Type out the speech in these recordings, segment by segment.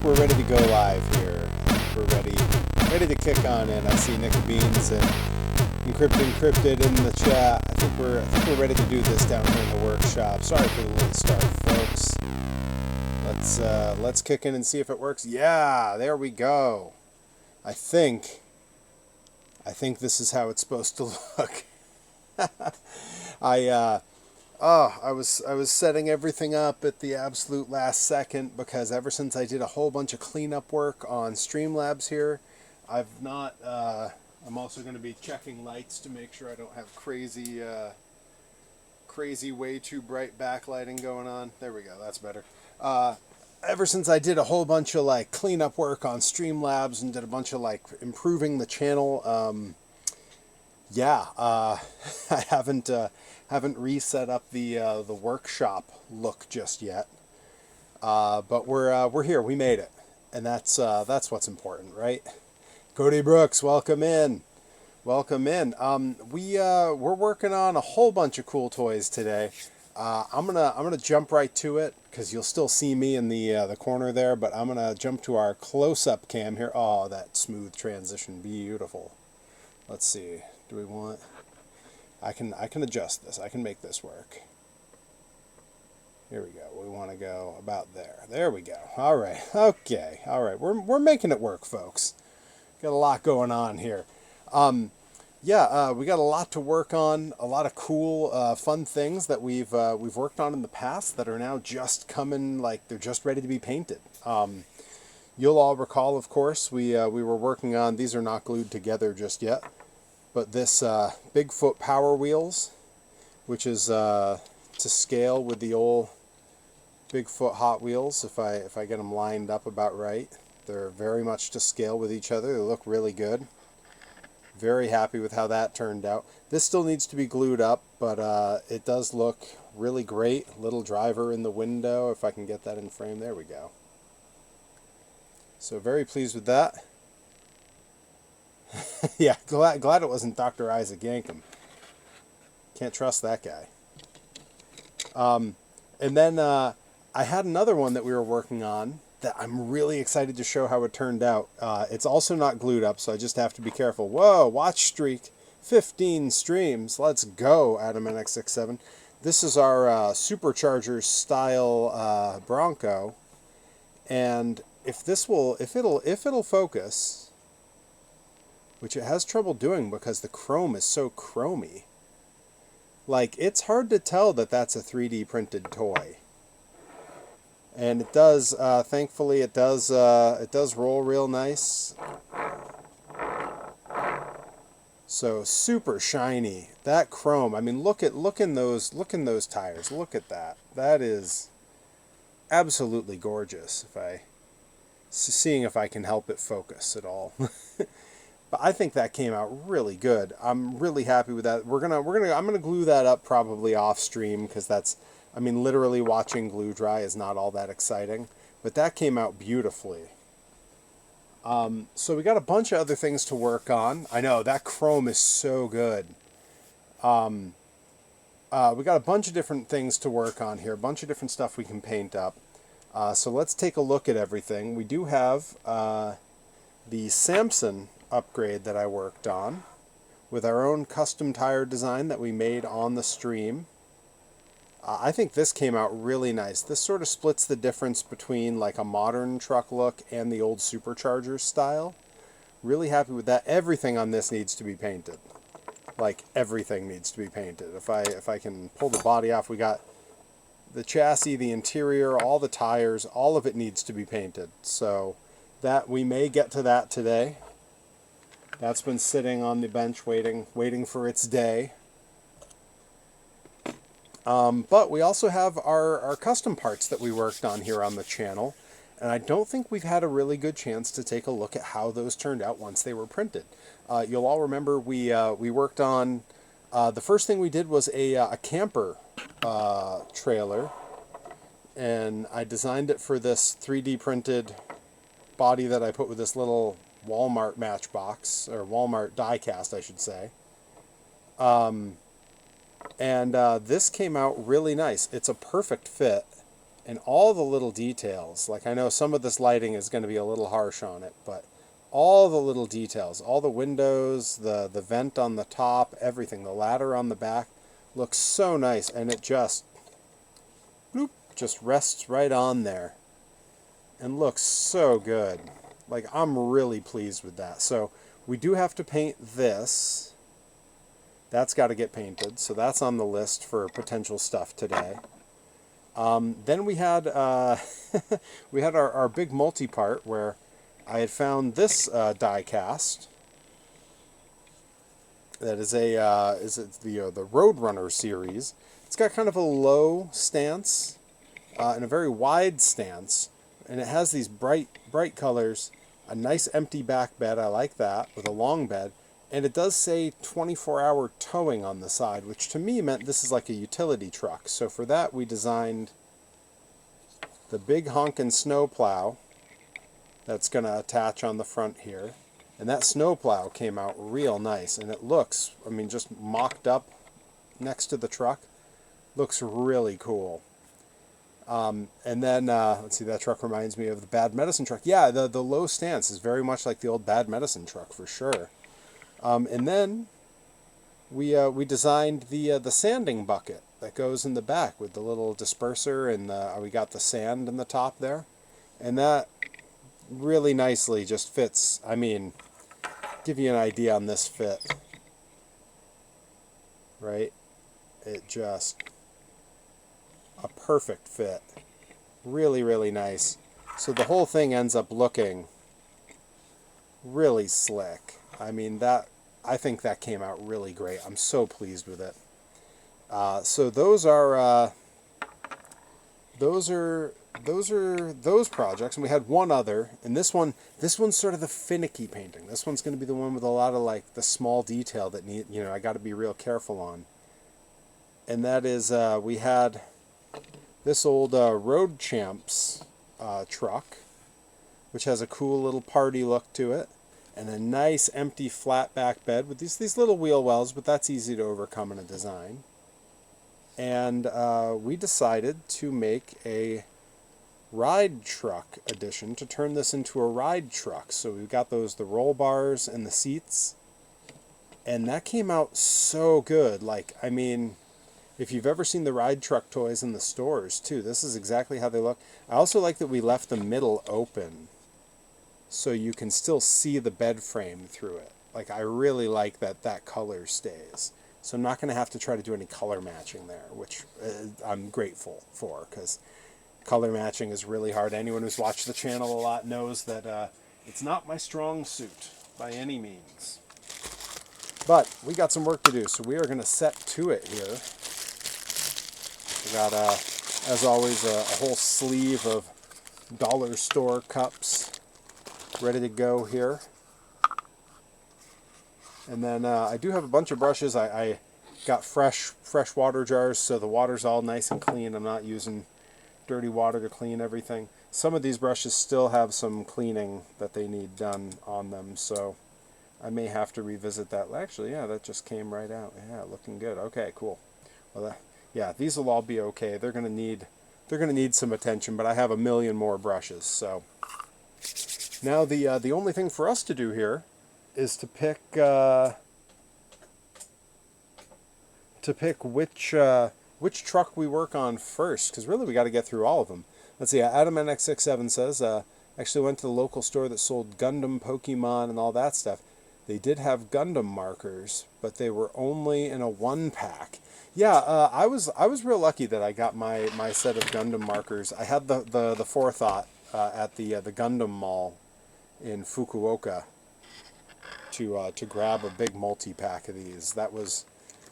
think we're ready to go live here. We're ready to kick on in. I see Nick Beans and Encrypted in the chat. I think we're ready to do this down here in the workshop. Sorry for the late start, folks. Let's kick in and see if it works. Yeah, there we go. I think this is how it's supposed to look. I was setting everything up at the absolute last second because ever since I did a whole bunch of cleanup work on Streamlabs here, I've not. I'm also going to be checking lights to make sure I don't have crazy, way too bright backlighting going on. There we go. That's better. Ever since I did a whole bunch of like cleanup work on Streamlabs and did a bunch of like improving the channel, I haven't reset up the workshop look just yet. But we're here. We made it, and that's what's important, right? Cody Brooks, welcome in. Welcome in. We're working on a whole bunch of cool toys today. I'm gonna jump right to it because you'll still see me in the corner there, but I'm gonna jump to our close-up cam here. Oh, that smooth transition, beautiful. Let's see. Do we want? I can adjust this. I can make this work. Here we go. We want to go about there. There we go. All right. Okay. All right. We're making it work, folks. Got a lot going on here. We got a lot to work on. A lot of cool, fun things that we've worked on in the past that are now just coming. Like they're just ready to be painted. You'll all recall, of course, we were working on. These are not glued together just yet. But this Bigfoot Power Wheels, which is to scale with the old Bigfoot Hot Wheels, if I get them lined up about right. They're very much to scale with each other. They look really good. Very happy with how that turned out. This still needs to be glued up, but it does look really great. Little driver in the window, if I can get that in frame. There we go. So very pleased with that. Yeah, glad it wasn't Dr. Isaac Yankum. Can't trust that guy. And then I had another one that we were working on that I'm really excited to show how it turned out. It's also not glued up, so I just have to be careful. Whoa, watch streak, 15 streams. Let's go, Adam NX67. This is our supercharger style Bronco, and if it'll focus, which it has trouble doing because the chrome is so chromy. Like, it's hard to tell that that's a 3D printed toy. And it does, thankfully, it does roll real nice. So super shiny. That chrome. I mean, look in those tires. Look at that. That is absolutely gorgeous. Seeing if I can help it focus at all. But I think that came out really good. I'm really happy with that. I'm gonna glue that up probably off stream because that's. I mean, literally watching glue dry is not all that exciting, but that came out beautifully. So we got a bunch of other things to work on. I know, that chrome is so good. We got a bunch of different things to work on here, a bunch of different stuff we can paint up. So let's take a look at everything. We do have the Samson upgrade that I worked on with our own custom tire design that we made on the stream. I think this came out really nice. This sort of splits the difference between like a modern truck look and the old supercharger style. Really happy with that. Everything on this needs to be painted. Like everything needs to be painted. If I can pull the body off, we got the chassis, the interior, all the tires, all of it needs to be painted. So that we may get to that today. That's been sitting on the bench waiting for its day. But we also have our custom parts that we worked on here on the channel, and I don't think we've had a really good chance to take a look at how those turned out once they were printed. You'll all remember we worked on, the first thing we did was a camper trailer, and I designed it for this 3D printed body that I put with this little Walmart matchbox, or Walmart Diecast, I should say. And this came out really nice. It's a perfect fit. And all the little details, like I know some of this lighting is going to be a little harsh on it, but all the little details, all the windows, the vent on the top, everything, the ladder on the back, looks so nice, and it just, bloop, just rests right on there and looks so good. Like, I'm really pleased with that. So we do have to paint this. That's got to get painted, so that's on the list for potential stuff today. Then we had we had our big multi-part where I had found this diecast. That is the Roadrunner series. It's got kind of a low stance and a very wide stance, and it has these bright colors. A nice empty back bed, I like that, with a long bed. And it does say 24-hour towing on the side, which to me meant this is like a utility truck. So for that, we designed the big honkin' snowplow that's going to attach on the front here. And that snowplow came out real nice. And it looks, I mean, just mocked up next to the truck. Looks really cool. And then, let's see, that truck reminds me of the Bad Medicine truck. Yeah, the low stance is very much like the old Bad Medicine truck, for sure. And then we designed the sanding bucket that goes in the back with the little disperser, and we got the sand in the top there, and that really nicely just fits. I mean, give you an idea on this fit, right? It just a perfect fit, really, really nice. So the whole thing ends up looking really slick. I mean, I think that came out really great. I'm so pleased with it. So those are those projects, and we had one other, and this one's sort of the finicky painting. This one's going to be the one with a lot of like the small detail that I got to be real careful on. And that is we had this old Road Champs truck, which has a cool little party look to it. And a nice empty flat back bed with these little wheel wells, but that's easy to overcome in a design. And we decided to make a ride truck edition to turn this into a ride truck. So we've got the roll bars and the seats, and that came out so good. Like, I mean, if you've ever seen the ride truck toys in the stores too, this is exactly how they look. I also like that we left the middle open, so you can still see the bed frame through it. Like, I really like that color stays. So I'm not going to have to try to do any color matching there, which I'm grateful for, because color matching is really hard. Anyone who's watched the channel a lot knows that it's not my strong suit by any means. But we got some work to do, so we are going to set to it here. We got, as always, a whole sleeve of dollar store cups ready to go here. And then I do have a bunch of brushes. I got fresh water jars, so the water's all nice and clean. I'm not using dirty water to clean everything. Some of these brushes still have some cleaning that they need done on them, so I may have to revisit that. Actually, yeah, that just came right out. Yeah, looking good. Okay, cool. Well, yeah, these will all be okay. They're gonna need some attention, but I have a million more brushes, so. Now the only thing for us to do here is to pick which truck we work on first, because really we got to get through all of them. Let's see. Adam NX67 says actually went to the local store that sold Gundam, Pokemon, and all that stuff. They did have Gundam markers, but they were only in a 1-pack. Yeah, I was real lucky that I got my set of Gundam markers. I had the forethought at the Gundam Mall in Fukuoka to grab a big multi-pack of these.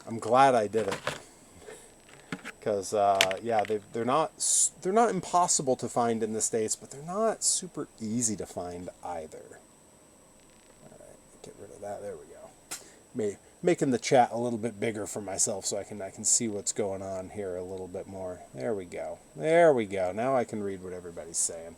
I'm glad I did it, because yeah, they're not impossible to find in the States, but they're not super easy to find either. All right, get rid of that. There we go. Making the chat a little bit bigger for myself so I can see what's going on here a little bit more. There we go. There we go. Now I can read what everybody's saying.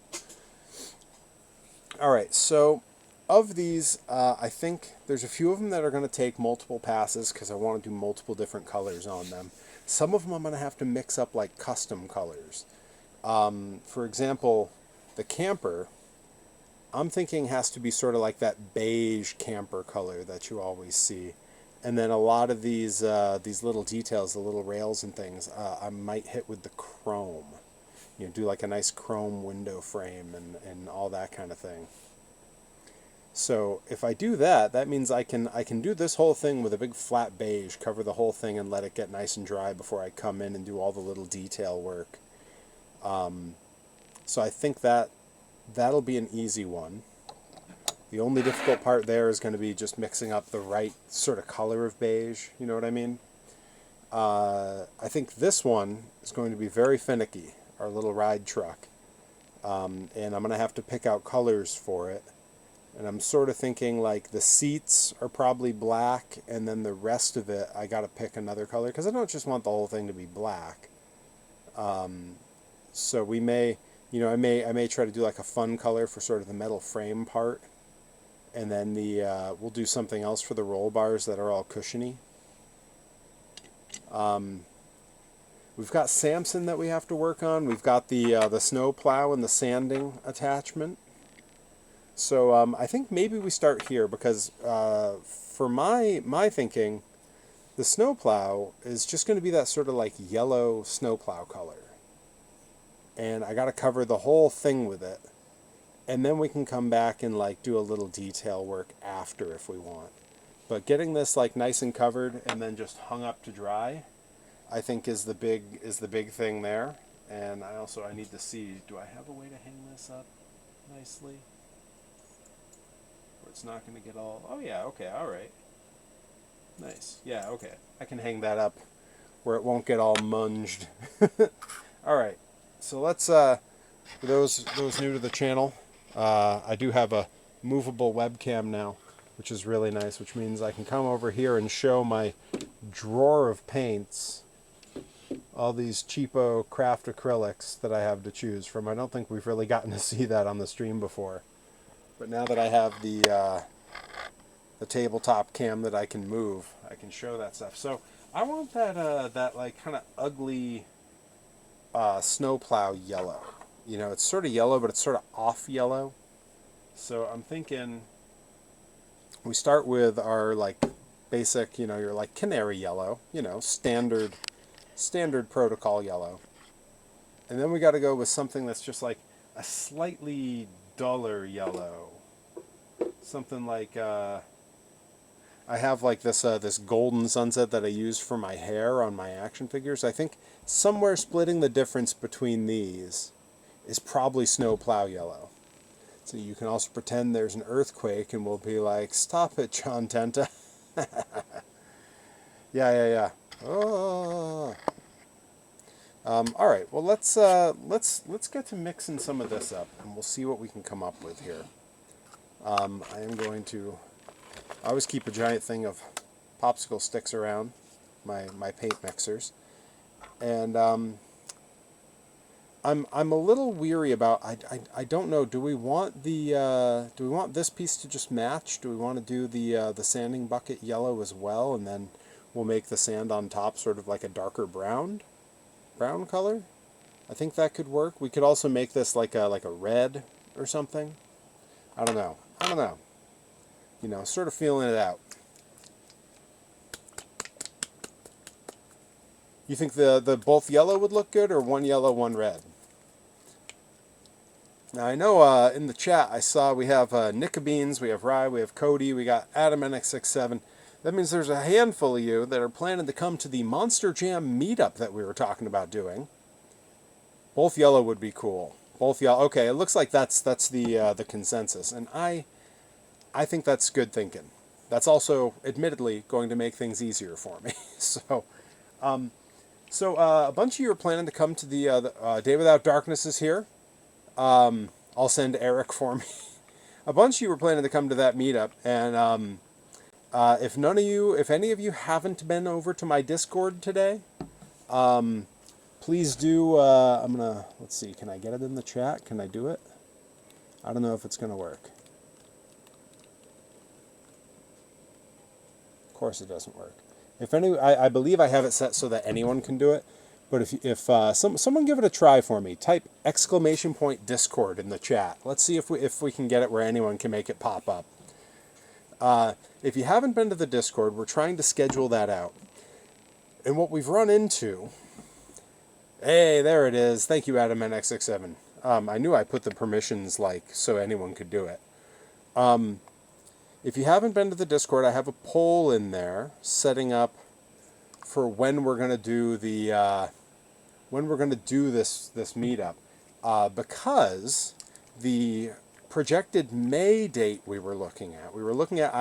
All right, so of these, I think there's a few of them that are going to take multiple passes because I want to do multiple different colors on them. Some of them I'm going to have to mix up like custom colors. For example, the camper, I'm thinking has to be sort of like that beige camper color that you always see. And then a lot of these little details, the little rails and things, I might hit with the chrome. You know, do like a nice chrome window frame and all that kind of thing. So if I do that, that means I can do this whole thing with a big flat beige, cover the whole thing and let it get nice and dry before I come in and do all the little detail work. So I think that'll be an easy one. The only difficult part there is going to be just mixing up the right sort of color of beige, you know what I mean? I think this one is going to be very finicky, our little ride truck. And I'm going to have to pick out colors for it. And I'm sort of thinking like the seats are probably black, and then the rest of it I got to pick another color because I don't just want the whole thing to be black. So we may, I may try to do like a fun color for sort of the metal frame part, and then we'll do something else for the roll bars that are all cushiony. We've got Samson that we have to work on. We've got the snow plow and the sanding attachment. So I think maybe we start here because for my thinking, the snowplow is just going to be that sort of like yellow snowplow color. And I got to cover the whole thing with it. And then we can come back and like do a little detail work after if we want. But getting this like nice and covered and then just hung up to dry, I think is the big thing there. And I need to see, do I have a way to hang this up nicely? It's not going to get all... Oh, yeah, okay, all right. Nice. Yeah, okay. I can hang that up where it won't get all munged. All right. So let's... for those new to the channel, I do have a movable webcam now, which is really nice, which means I can come over here and show my drawer of paints. All these cheapo craft acrylics that I have to choose from. I don't think we've really gotten to see that on the stream before. But now that I have the tabletop cam that I can move, I can show that stuff. So I want that like kind of ugly snowplow yellow. You know, it's sort of yellow, but it's sort of off yellow. So I'm thinking we start with our like basic, your like canary yellow, standard protocol yellow. And then we got to go with something that's just like a slightly duller yellow. Something like I have like this golden sunset that I use for my hair on my action figures. I think somewhere splitting the difference between these is probably snowplow yellow. So you can also pretend there's an earthquake and we'll be like, stop it, John Tenta. Yeah. Oh. All right. Well, let's get to mixing some of this up, and we'll see what we can come up with here. I am going to. I always keep a giant thing of popsicle sticks around my paint mixers, and I'm a little weary about. I don't know. Do we want this piece to just match? Do we want to do the sanding bucket yellow as well, and then we'll make the sand on top sort of like a darker brown color? I think that could work. We could also make this like a red or something. I don't know. Sort of feeling it out. You think the both yellow would look good, or one yellow, one red? Now I know in the chat I saw we have Nickabeans, we have Rye, we have Cody, we got Adam NX67. That means there's a handful of you that are planning to come to the Monster Jam meetup that we were talking about doing. Both yellow would be cool. Both yellow. Okay, it looks like that's the consensus, and I think that's good thinking. That's also, admittedly, going to make things easier for me. So a bunch of you are planning to come to the Day Without Darkness is here. I'll send Eric for me. A bunch of you were planning to come to that meetup, and if any of you haven't been over to my Discord today, please do. Let's see, can I get it in the chat? Can I do it? I don't know if it's going to work. Of course it doesn't work. I believe I have it set so that anyone can do it, But if someone give it a try for me, type !Discord in the chat. Let's see if we can get it where anyone can make it pop up. If you haven't been to the Discord, we're trying to schedule that out. And what we've run into... Hey, there it is. Thank you, Adam NX67. I knew I put the permissions so anyone could do it. If you haven't been to the Discord, I have a poll in there setting up for when we're going to do the this meetup, because the projected May date we were looking at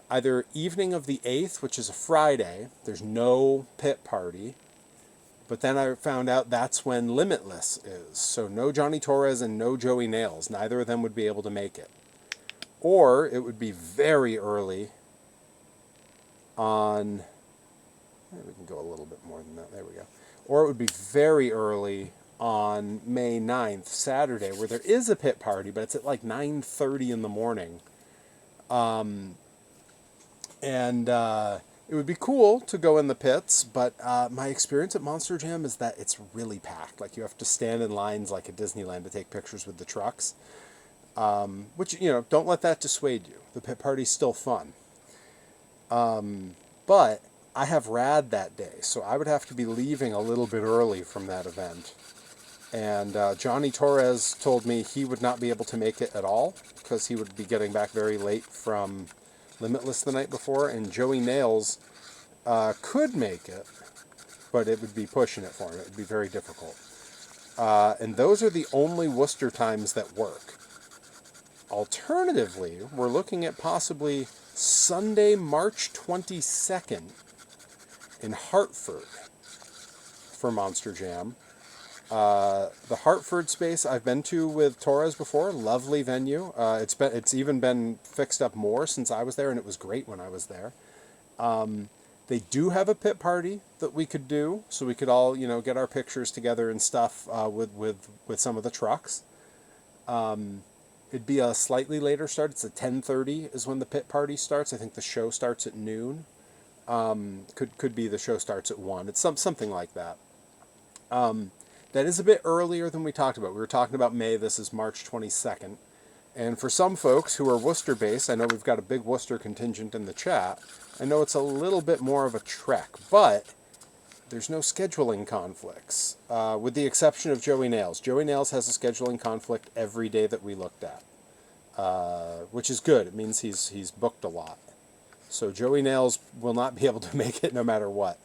either evening of the 8th, which is a Friday. There's no pit party. But then I found out that's when Limitless is. So no Johnny Torres and no Joey Nails. Neither of them would be able to make it. Or it would be very early on... We can go a little bit more than that. There we go. Or it would be very early on May 9th, Saturday, where there is a pit party, but it's at 9:30 in the morning. It would be cool to go in the pits, but my experience at Monster Jam is that it's really packed. You have to stand in lines like at Disneyland to take pictures with the trucks. Which, don't let that dissuade you. The pit party's still fun. But I have RAD that day, so I would have to be leaving a little bit early from that event. And Johnny Torres told me he would not be able to make it at all, because he would be getting back very late from Limitless the night before, and Joey Nails could make it, but it would be pushing it for him. It would be very difficult. And those are the only Worcester times that work. Alternatively, we're looking at possibly Sunday, March 22nd in Hartford for Monster Jam. The Hartford space I've been to with Torres before. Lovely venue. It's even been fixed up more since I was there, and it was great when I was there. They do have a pit party that we could do, so we could all get our pictures together and stuff with some of the trucks. It'd be a slightly later start. It's at 10:30 is when the pit party starts. I think the show starts at noon. Could be the show starts at 1. It's something like that. That is a bit earlier than we talked about. We were talking about May. This is March 22nd. And for some folks who are Worcester-based, I know we've got a big Worcester contingent in the chat. I know it's a little bit more of a trek, but there's no scheduling conflicts, with the exception of Joey Nails. Joey Nails has a scheduling conflict every day that we looked at, which is good. It means he's booked a lot. So Joey Nails will not be able to make it no matter what,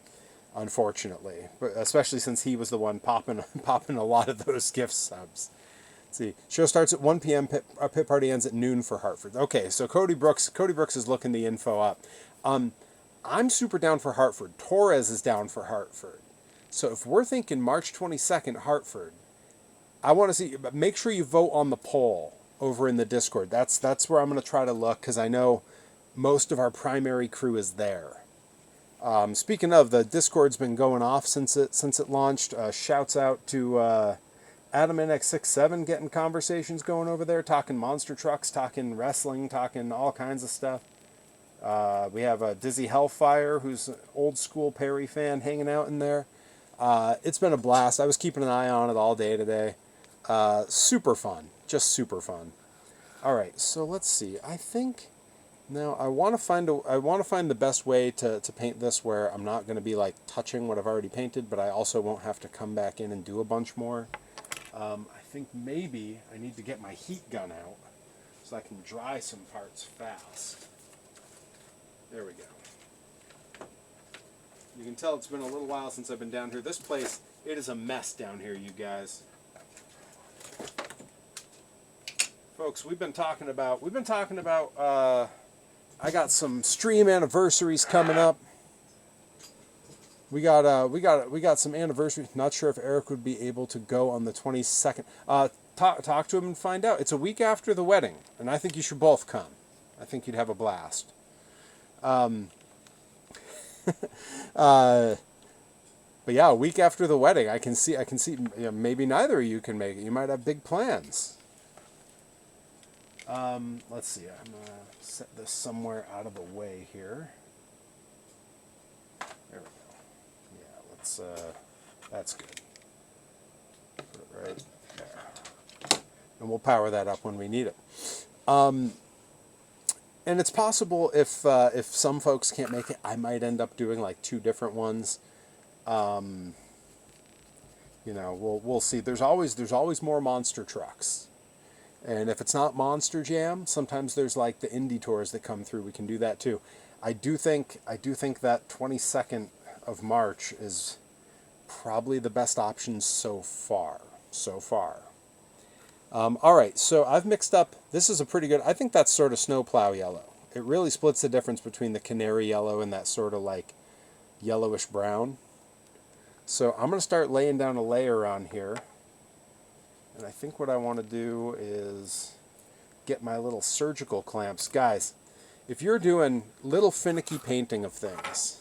unfortunately, but especially since he was the one popping a lot of those gift subs. Let's see, show starts at 1 p.m. Our pit party ends at noon for Hartford. Okay, so Cody Brooks is looking the info up. I'm super down for Hartford. Torres is down for Hartford. So if we're thinking March 22nd, Hartford, I want to see. Make sure you vote on the poll over in the Discord. That's where I'm going to try to look, because I know most of our primary crew is there. Speaking of, the Discord's been going off since it launched. Shouts out to Adam NX67 getting conversations going over there, talking monster trucks, talking wrestling, talking all kinds of stuff. We have Dizzy Hellfire, who's an old school Perry fan, hanging out in there. It's been a blast. I was keeping an eye on it all day today. Super fun. Just super fun. All right, so let's see. I think now I want to find the best way to paint this where I'm not going to be touching what I've already painted, but I also won't have to come back in and do a bunch more. I think maybe I need to get my heat gun out so I can dry some parts fast. There we go. You can tell it's been a little while since I've been down here. This place, it is a mess down here, you guys. Folks, we've been talking about I got some stream anniversaries coming up. We got some anniversaries. Not sure if Eric would be able to go on the 22nd. Talk to him and find out. It's a week after the wedding, and I think you should both come. I think you'd have a blast. But yeah, a week after the wedding, I can see maybe neither of you can make it. You might have big plans. Let's see. I'm gonna set this somewhere out of the way here. There we go. Yeah, let's that's good. Put it right there. And we'll power that up when we need it. And it's possible if some folks can't make it, I might end up doing like 2 different ones. You know, we'll see. There's always more monster trucks. And if it's not Monster Jam, sometimes there's like the indie tours that come through. We can do that too. I do think that 22nd of March is probably the best option so far. All right, so I've mixed up. This is a pretty good. I think that's sort of snowplow yellow. It really splits the difference between the canary yellow and that sort of like yellowish brown. So I'm going to start laying down a layer on here. And I think what I want to do is get my little surgical clamps. Guys, if you're doing little finicky painting of things,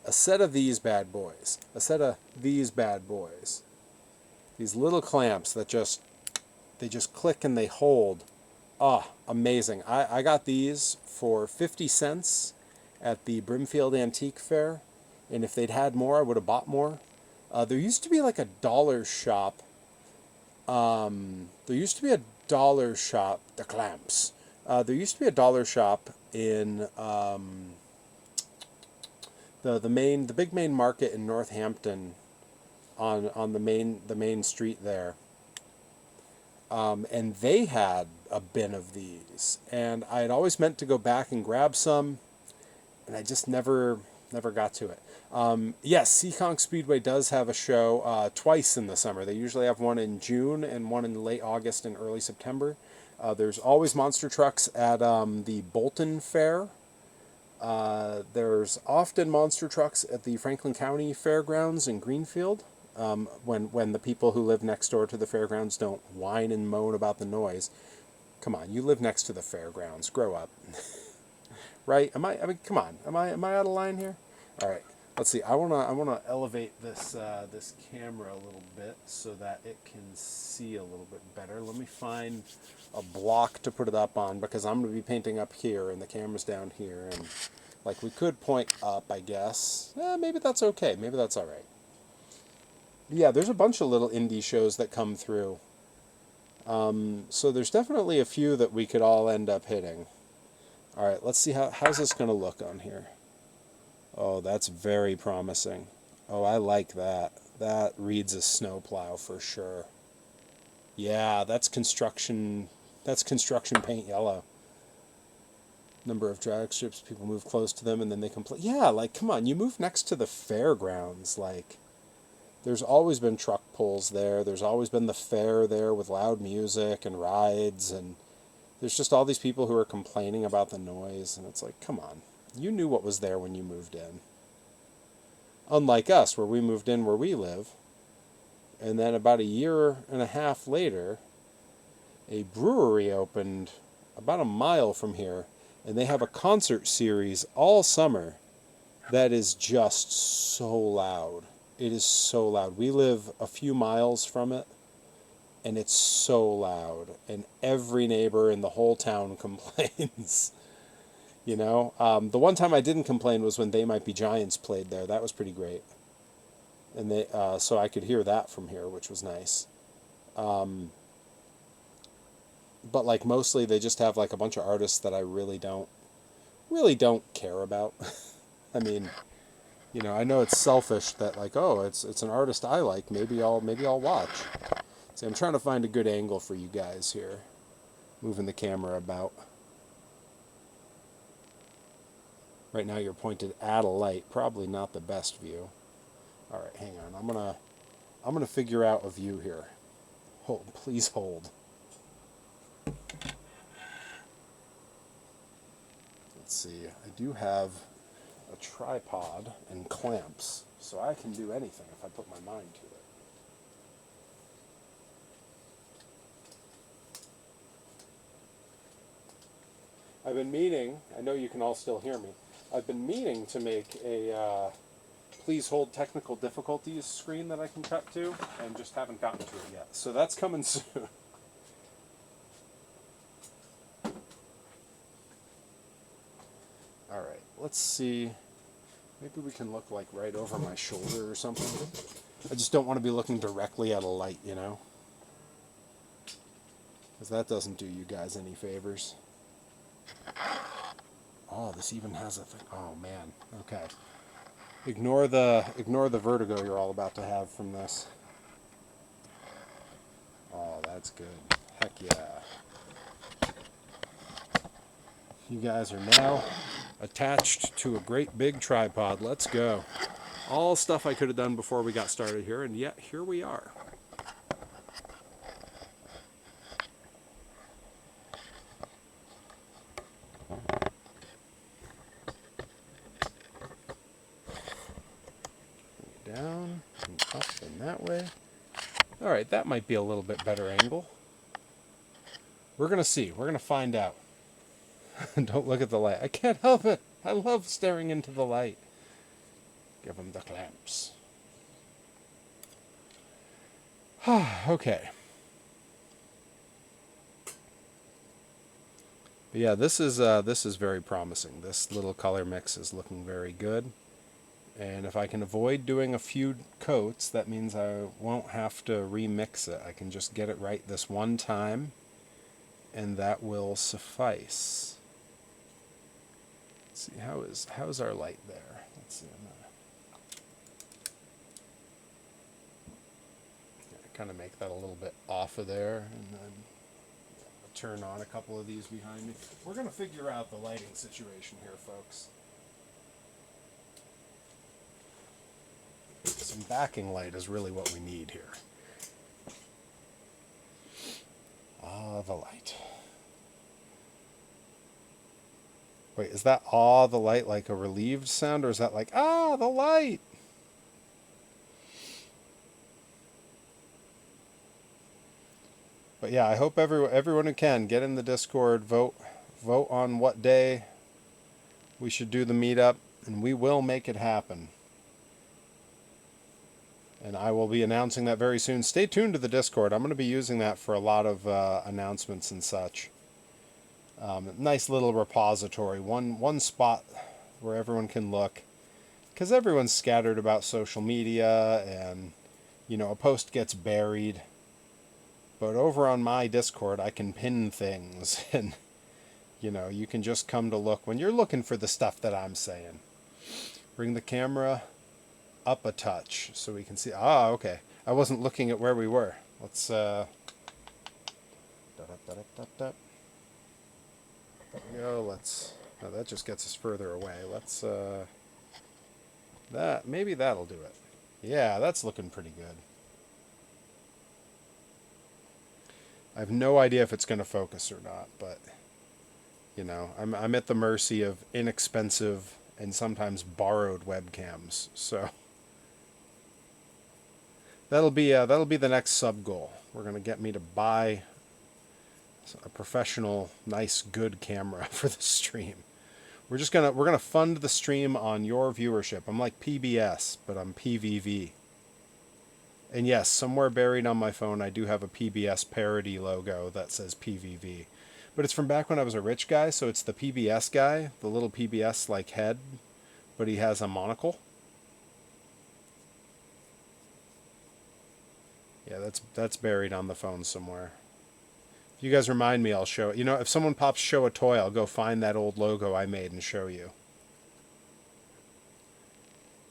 a set of these bad boys, these little clamps that just click and they hold. Ah, amazing. I got these for 50 cents at the Brimfield Antique Fair. And if they'd had more, I would have bought more. There used to be like a dollar shop. The clamps. There used to be a dollar shop in the big main market in Northampton on the main street there. And they had a bin of these, and I had always meant to go back and grab some, and I just never got to it. Yes, Seekonk Speedway does have a show twice in the summer. They usually have one in June and one in late August and early September. There's always monster trucks at the Bolton Fair. There's often monster trucks at the Franklin County Fairgrounds in Greenfield. When the people who live next door to the fairgrounds don't whine and moan about the noise. Come on, you live next to the fairgrounds. Grow up. Right? I mean, come on. Am I out of line here? All right. Let's see. I wanna elevate this camera a little bit so that it can see a little bit better. Let me find a block to put it up on, because I'm gonna be painting up here and the camera's down here, and like we could point up, I guess. Maybe that's okay. Maybe that's all right. Yeah, there's a bunch of little indie shows that come through. So there's definitely a few that we could all end up hitting. All right, let's see how's this going to look on here. Oh, that's very promising. Oh, I like that. That reads a snowplow for sure. Yeah, that's construction paint yellow. Number of drag strips, people move close to them and then they complain. Yeah, like, come on, you move next to the fairgrounds, like... There's always been truck pulls there. There's always been the fair there with loud music and rides, and there's just all these people who are complaining about the noise, and it's like, come on. You knew what was there when you moved in. Unlike us, where we moved in where we live, and then about a year and a half later, a brewery opened about a mile from here, and they have a concert series all summer that is just so loud. It is so loud. We live a few miles from it, and it's so loud. And every neighbor in the whole town complains. You know? The one time I didn't complain was when They Might Be Giants played there. That was pretty great. And they, so I could hear that from here, which was nice. But like mostly they just have like a bunch of artists that I really don't care about. I mean... You know, I know it's selfish that like, oh, it's an artist I like. Maybe I'll watch. See, I'm trying to find a good angle for you guys here. Moving the camera about. Right now you're pointed at a light. Probably not the best view. All right, hang on. I'm gonna figure out a view here. Hold, please hold. Let's see. I do have a tripod and clamps, so I can do anything if I put my mind to it. I've been meaning, I know you can all still hear me, I've been meaning to make a please hold technical difficulties screen that I can cut to, and just haven't gotten to it yet. So that's coming soon. Alright, let's see. Maybe we can look like right over my shoulder or something. I just don't want to be looking directly at a light, you know? Because that doesn't do you guys any favors. Oh, this even has a thing. Oh, man. Okay. Ignore the vertigo you're all about to have from this. Oh, that's good. Heck yeah. You guys are now attached to a great big tripod. Let's go. All stuff I could have done before we got started here, and yet here we are. Down and up and that way. All right, that might be a little bit better angle. We're going to see. We're going to find out. Don't look at the light. I can't help it. I love staring into the light. Give them the clamps. Okay. But yeah, this is very promising. This little color mix is looking very good. And if I can avoid doing a few coats, that means I won't have to remix it. I can just get it right this one time, and that will suffice. Let's see, how's our light there? Let's see. Kind of make that a little bit off of there, and then turn on a couple of these behind me. We're going to figure out the lighting situation here, folks. Some backing light is really what we need here. Ah, the light. Wait, is that ah, the light like a relieved sound, or is that like, ah, the light? But yeah, I hope everyone who can get in the Discord, vote on what day we should do the meetup, and we will make it happen. And I will be announcing that very soon. Stay tuned to the Discord. I'm going to be using that for a lot of announcements and such. Nice little repository, one spot where everyone can look, because everyone's scattered about social media, and a post gets buried. But over on my Discord, I can pin things, and you can just come to look when you're looking for the stuff that I'm saying. Bring the camera up a touch so we can see. Ah, okay. I wasn't looking at where we were. Let's there we go. Let's. Oh, that just gets us further away. Let's maybe that'll do it. Yeah, that's looking pretty good. I have no idea if it's going to focus or not, but I'm at the mercy of inexpensive and sometimes borrowed webcams. So that'll be the next sub goal. We're going to get me to buy a professional, nice, good camera for the stream. We're gonna fund the stream on your viewership. I'm like PBS, but I'm PVV. And yes, somewhere buried on my phone, I do have a PBS parody logo that says PVV. But it's from back when I was a rich guy, so it's the PBS guy, the little PBS like head, but he has a monocle. Yeah, that's buried on the phone somewhere. If you guys remind me, I'll show it. If someone pops show a toy, I'll go find that old logo I made and show you.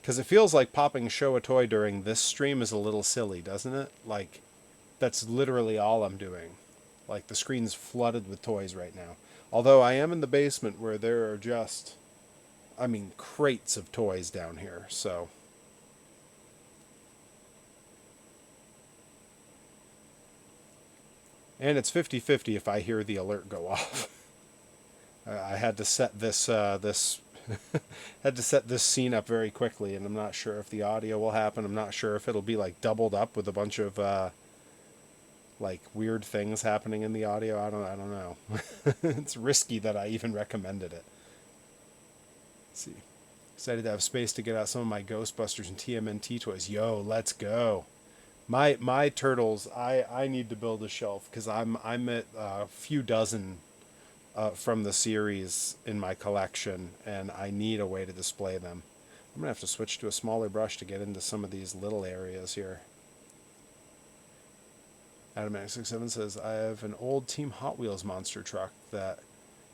Because it feels like popping show a toy during this stream is a little silly, doesn't it? Like, that's literally all I'm doing. Like, the screen's flooded with toys right now. Although I am in the basement where there are just, crates of toys down here, so. And it's 50-50 if I hear the alert go off. I had to set this had to set this scene up very quickly, and I'm not sure if the audio will happen. I'm not sure if it'll be like doubled up with a bunch of like weird things happening in the audio. I don't know. It's risky that I even recommended it. Let's see. Excited to have space to get out some of my Ghostbusters and TMNT toys. Yo, let's go. My turtles, I need to build a shelf because I'm at a few dozen from the series in my collection, and I need a way to display them. I'm going to have to switch to a smaller brush to get into some of these little areas here. Adam967 says, I have an old Team Hot Wheels monster truck that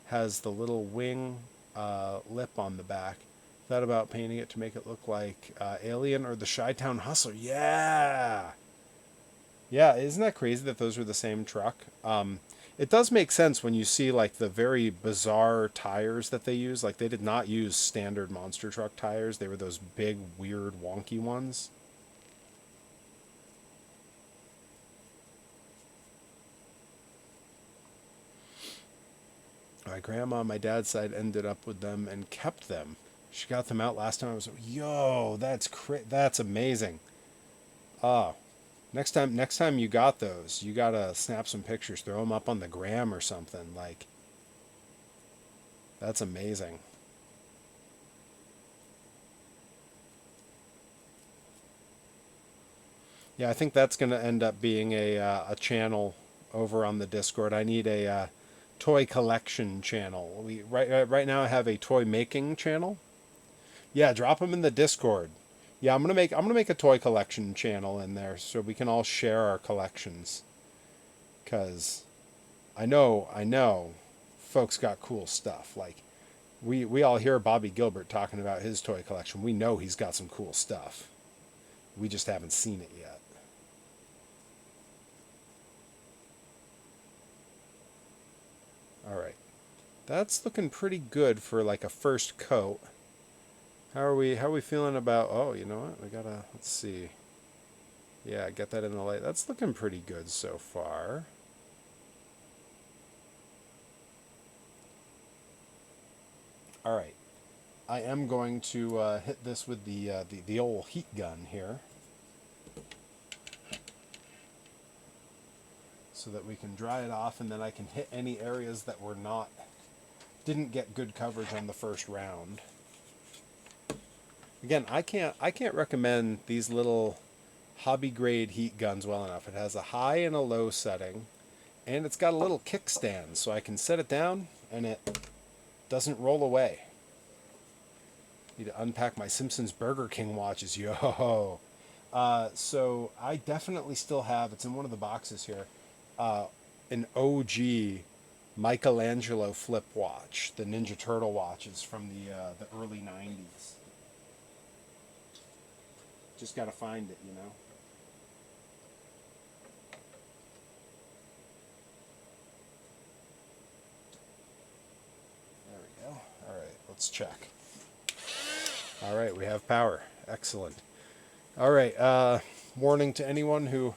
has the little wing lip on the back. Thought about painting it to make it look like Alien or the Chi-Town Hustler. Yeah! Yeah, isn't that crazy that those were the same truck? It does make sense when you see like the very bizarre tires that they use. Like they did not use standard monster truck tires. They were those big, weird, wonky ones. My grandma on my dad's side ended up with them and kept them. She got them out last time. I was like, yo, that's amazing. Next time you got those, you gotta snap some pictures, throw them up on the gram or something. Like, that's amazing. Yeah, I think that's gonna end up being a channel over on the Discord. I need a toy collection channel. Right now I have a toy making channel. Yeah, drop them in the Discord. Yeah, I'm gonna make a toy collection channel in there so we can all share our collections. 'Cause I know, folks got cool stuff. Like we all hear Bobby Gilbert talking about his toy collection. We know he's got some cool stuff. We just haven't seen it yet. All right, that's looking pretty good for like a first coat. How are we feeling about, oh, you know what, we gotta, let's see. Yeah, get that in the light. That's looking pretty good so far. All right, I am going to hit this with the old heat gun here, so that we can dry it off, and then I can hit any areas that didn't get good coverage on the first round. Again, I can't recommend these little hobby grade heat guns well enough. It has a high and a low setting, and it's got a little kickstand, so I can set it down and it doesn't roll away. Need to unpack my Simpsons Burger King watches. Yo! So I definitely still have, it's in one of the boxes here, an OG Michelangelo flip watch, the Ninja Turtle watches from the early 90s. Just got to find it, you know. There we go. All right, let's check. All right, we have power. Excellent. All right, warning to anyone who,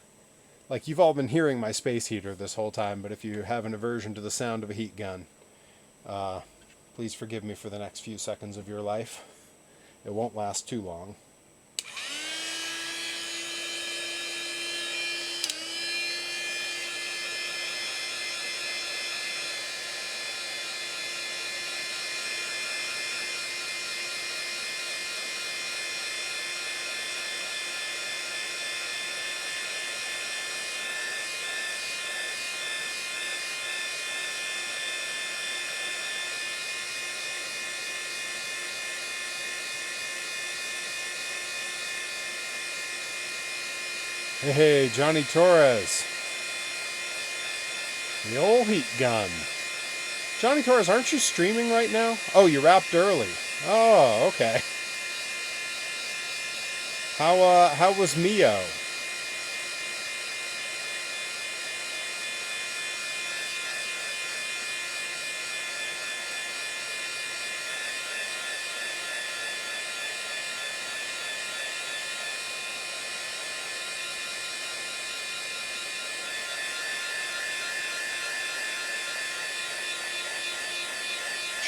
like, you've all been hearing my space heater this whole time, but if you have an aversion to the sound of a heat gun, please forgive me for the next few seconds of your life. It won't last too long. Hey, Johnny Torres. The old heat gun. Johnny Torres, aren't you streaming right now? Oh, you wrapped early. Oh, okay. How was Mio?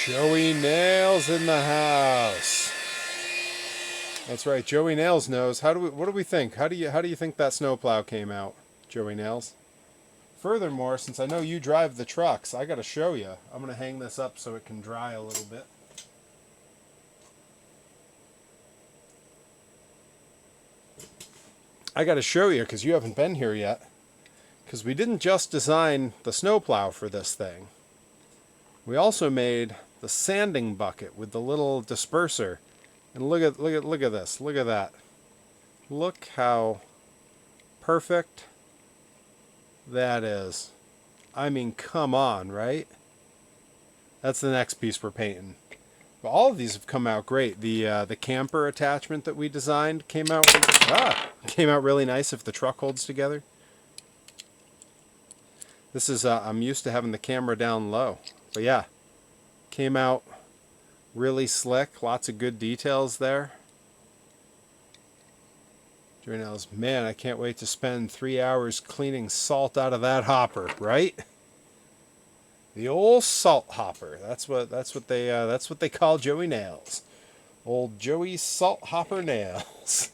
Joey Nails in the house. That's right, Joey Nails knows. What do we think? How do you think that snowplow came out, Joey Nails? Furthermore, since I know you drive the trucks, I got to show you. I'm going to hang this up so it can dry a little bit. I got to show you because you haven't been here yet. Because we didn't just design the snowplow for this thing. We also made the sanding bucket with the little disperser And look at this. Look at that. Look how perfect that is. I mean, come on, right? That's the next piece we're painting. But all of these have come out great. The camper attachment that we designed came out really nice if the truck holds together. This is I'm used to having the camera down low, but yeah, came out really slick. Lots of good details there. Journals, man, I can't wait to spend 3 hours cleaning salt out of that hopper, right? The old salt hopper. That's what they call Joey Nails. Old Joey Salt Hopper Nails.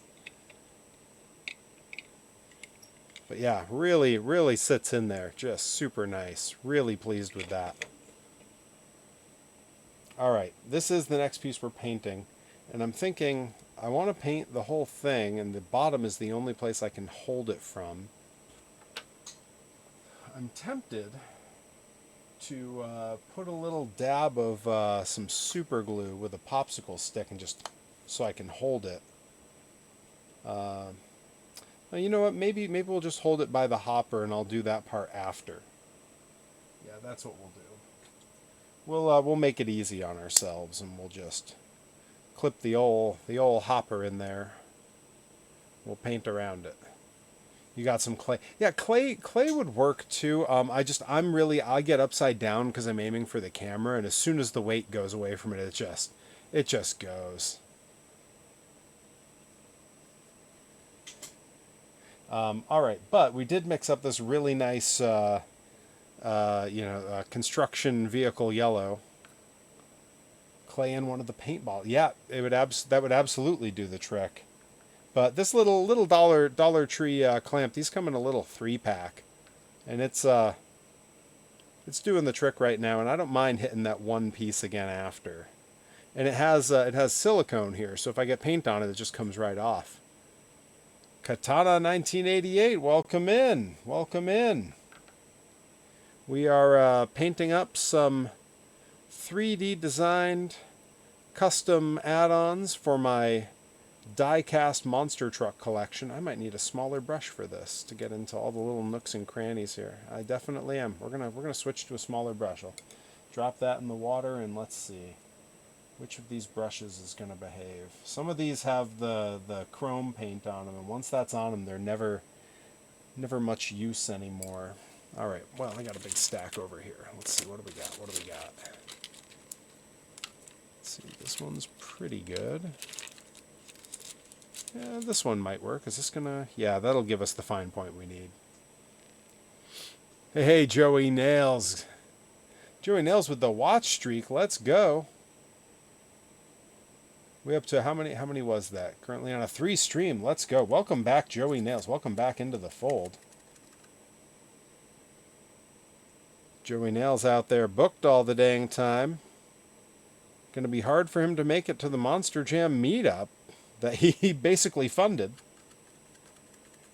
But yeah, really, really sits in there. Just super nice. Really pleased with that. All right, this is the next piece we're painting. And I'm thinking I want to paint the whole thing, and the bottom is the only place I can hold it from. I'm tempted to put a little dab of some super glue with a popsicle stick and just so I can hold it. Well, you know what? Maybe we'll just hold it by the hopper, and I'll do that part after. Yeah, that's what we'll do. We'll make it easy on ourselves, and we'll just clip the old hopper in there. We'll paint around it. You got some clay. Yeah, clay would work too. I get upside down because I'm aiming for the camera, and as soon as the weight goes away from it, it just goes. All right, but we did mix up this really nice, construction vehicle yellow. Clay in one of the paintball. Yeah, that would absolutely do the trick. But this little Dollar Tree clamp, these come in a little 3-pack, and it's doing the trick right now. And I don't mind hitting that one piece again after. And it has silicone here, so if I get paint on it, it just comes right off. Katana 1988, welcome in. Welcome in. We are painting up some 3D designed custom add-ons for my Diecast monster truck collection. I might need a smaller brush for this to get into all the little nooks and crannies here. I definitely am. We're gonna switch to a smaller brush. I'll drop that in the water and let's see. Which of these brushes is going to behave? Some of these have the chrome paint on them, and once that's on them, they're never much use anymore. All right, well, I got a big stack over here. Let's see, what do we got? Let's see, this one's pretty good. Yeah, this one might work. Is this going to... Yeah, that'll give us the fine point we need. Hey, Joey Nails. Joey Nails with the watch streak. Let's go. We up to how many was that? Currently on a 3 stream. Let's go. Welcome back, Joey Nails. Welcome back into the fold. Joey Nails out there booked all the dang time. Gonna be hard for him to make it to the Monster Jam meetup that he basically funded.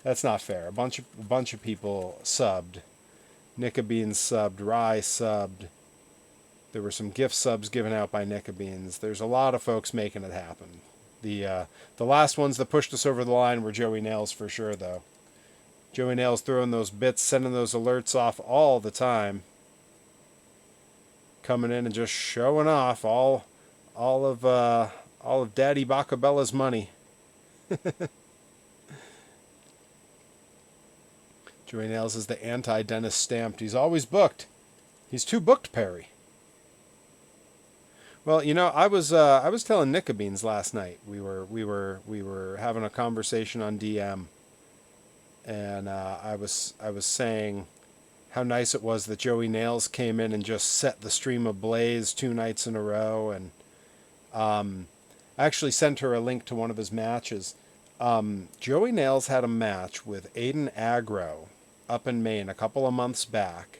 That's not fair. A bunch of people subbed. Nickabeans subbed, Rye subbed. There were some gift subs given out by Nickabeans. There's a lot of folks making it happen. The last ones that pushed us over the line were Joey Nails for sure, though. Joey Nails throwing those bits, sending those alerts off all the time. Coming in and just showing off all of Daddy Bacabella's money. Joey Nails is the anti-Dennis Stamped. He's always booked. He's too booked, Perry. Well, you know, I was telling Nickabeans last night. We were having a conversation on DM, and I was saying how nice it was that Joey Nails came in and just set the stream ablaze 2 nights in a row, and I actually sent her a link to one of his matches. Joey Nails had a match with Aiden Agro up in Maine a couple of months back.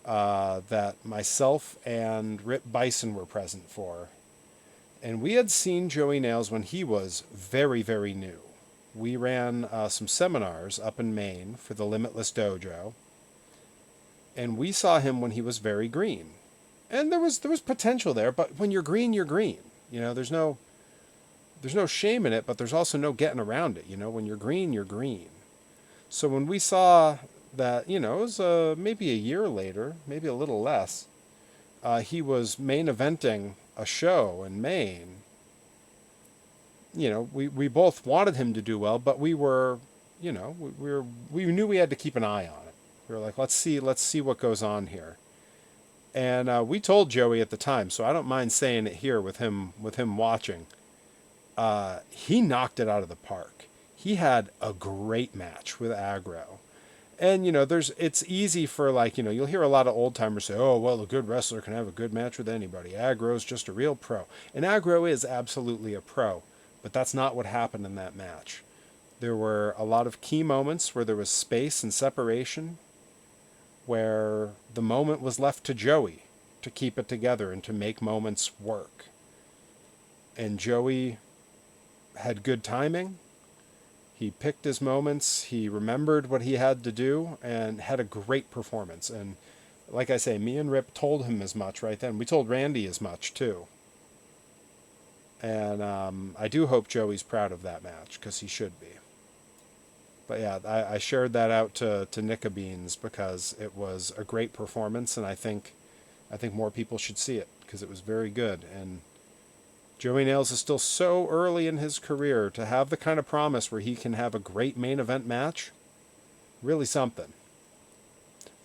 That myself and Rip Bison were present for. And we had seen Joey Nails when he was very, very new. We ran some seminars up in Maine for the Limitless Dojo. And we saw him when he was very green. And there was potential there, but when you're green, you're green. You know, there's no there's no shame in it, but there's also no getting around it. You know, when you're green, you're green. So when we saw that, you know, it was maybe a year later, maybe a little less, he was main eventing a show in Maine. You know, we both wanted him to do well, but we were, you know, we knew we had to keep an eye on it. We were like, let's see what goes on here. And we told Joey at the time, so I don't mind saying it here with him watching. He knocked it out of the park. He had a great match with Aggro. And, you know, it's easy for, like, you know, you'll hear a lot of old timers say, oh, well, a good wrestler can have a good match with anybody. Aggro's just a real pro. And Aggro is absolutely a pro. But that's not what happened in that match. There were a lot of key moments where there was space and separation, where the moment was left to Joey to keep it together and to make moments work. And Joey had good timing. He picked his moments, he remembered what he had to do, and had a great performance. And like I say, me and Rip told him as much right then. We told Randy as much, too. And I do hope Joey's proud of that match, because he should be. But yeah, I shared that out to Nicka Beans because it was a great performance, and I think more people should see it, because it was very good. And Joey Nails is still so early in his career to have the kind of promise where he can have a great main event match. Really something.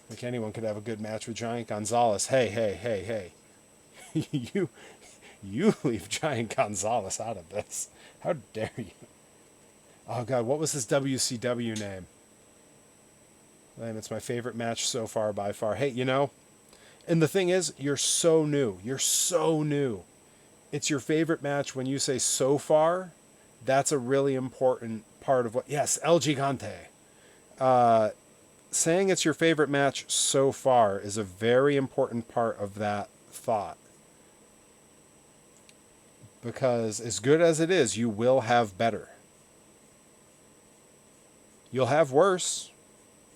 Like anyone could have a good match with Giant Gonzalez. Hey. you leave Giant Gonzalez out of this. How dare you? Oh God, what was his WCW name? Man, it's my favorite match so far by far. Hey, you know, and the thing is, you're so new. It's your favorite match when you say so far. That's a really important part of what... Yes, El Gigante. Saying it's your favorite match so far is a very important part of that thought. Because as good as it is, you will have better. You'll have worse.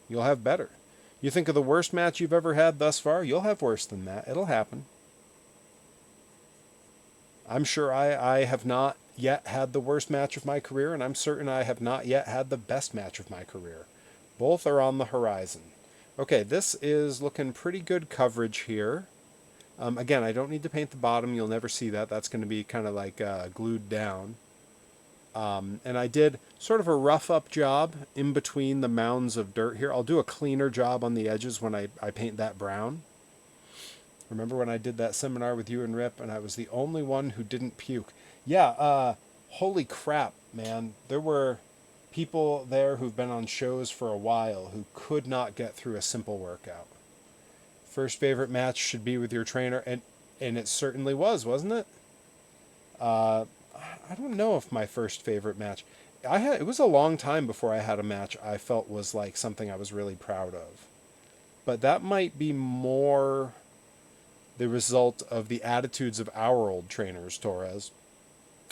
You'll have better. You think of the worst match you've ever had thus far, you'll have worse than that. It'll happen. I'm sure I have not yet had the worst match of my career, and I'm certain I have not yet had the best match of my career. Both are on the horizon. Okay, this is looking pretty good coverage here. Again, I don't need to paint the bottom. You'll never see that. That's going to be kind of like glued down. And I did sort of a rough up job in between the mounds of dirt here. I'll do a cleaner job on the edges when I paint that brown. Remember when I did that seminar with you and Rip, and I was the only one who didn't puke? Yeah, holy crap, man. There were people there who've been on shows for a while who could not get through a simple workout. First favorite match should be with your trainer, and it certainly was, wasn't it? I don't know if my first favorite match... it was a long time before I had a match I felt was like something I was really proud of. But that might be more the result of the attitudes of our old trainers, Torres.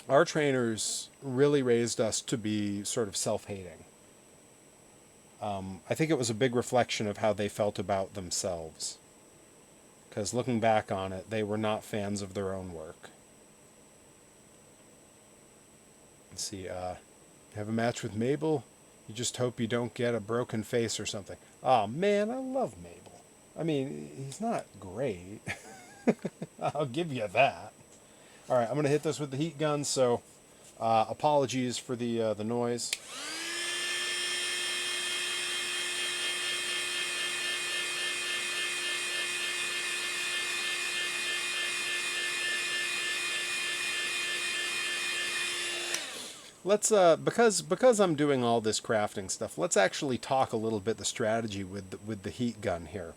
Our trainers really raised us to be sort of self-hating. I think it was a big reflection of how they felt about themselves. Because looking back on it, they were not fans of their own work. Let's see, you have a match with Mabel? You just hope you don't get a broken face or something. Oh man, I love Mabel. I mean, he's not great. I'll give you that. All right, I'm going to hit this with the heat gun, so apologies for the noise. Let's because I'm doing all this crafting stuff, let's actually talk a little bit the strategy with the heat gun here.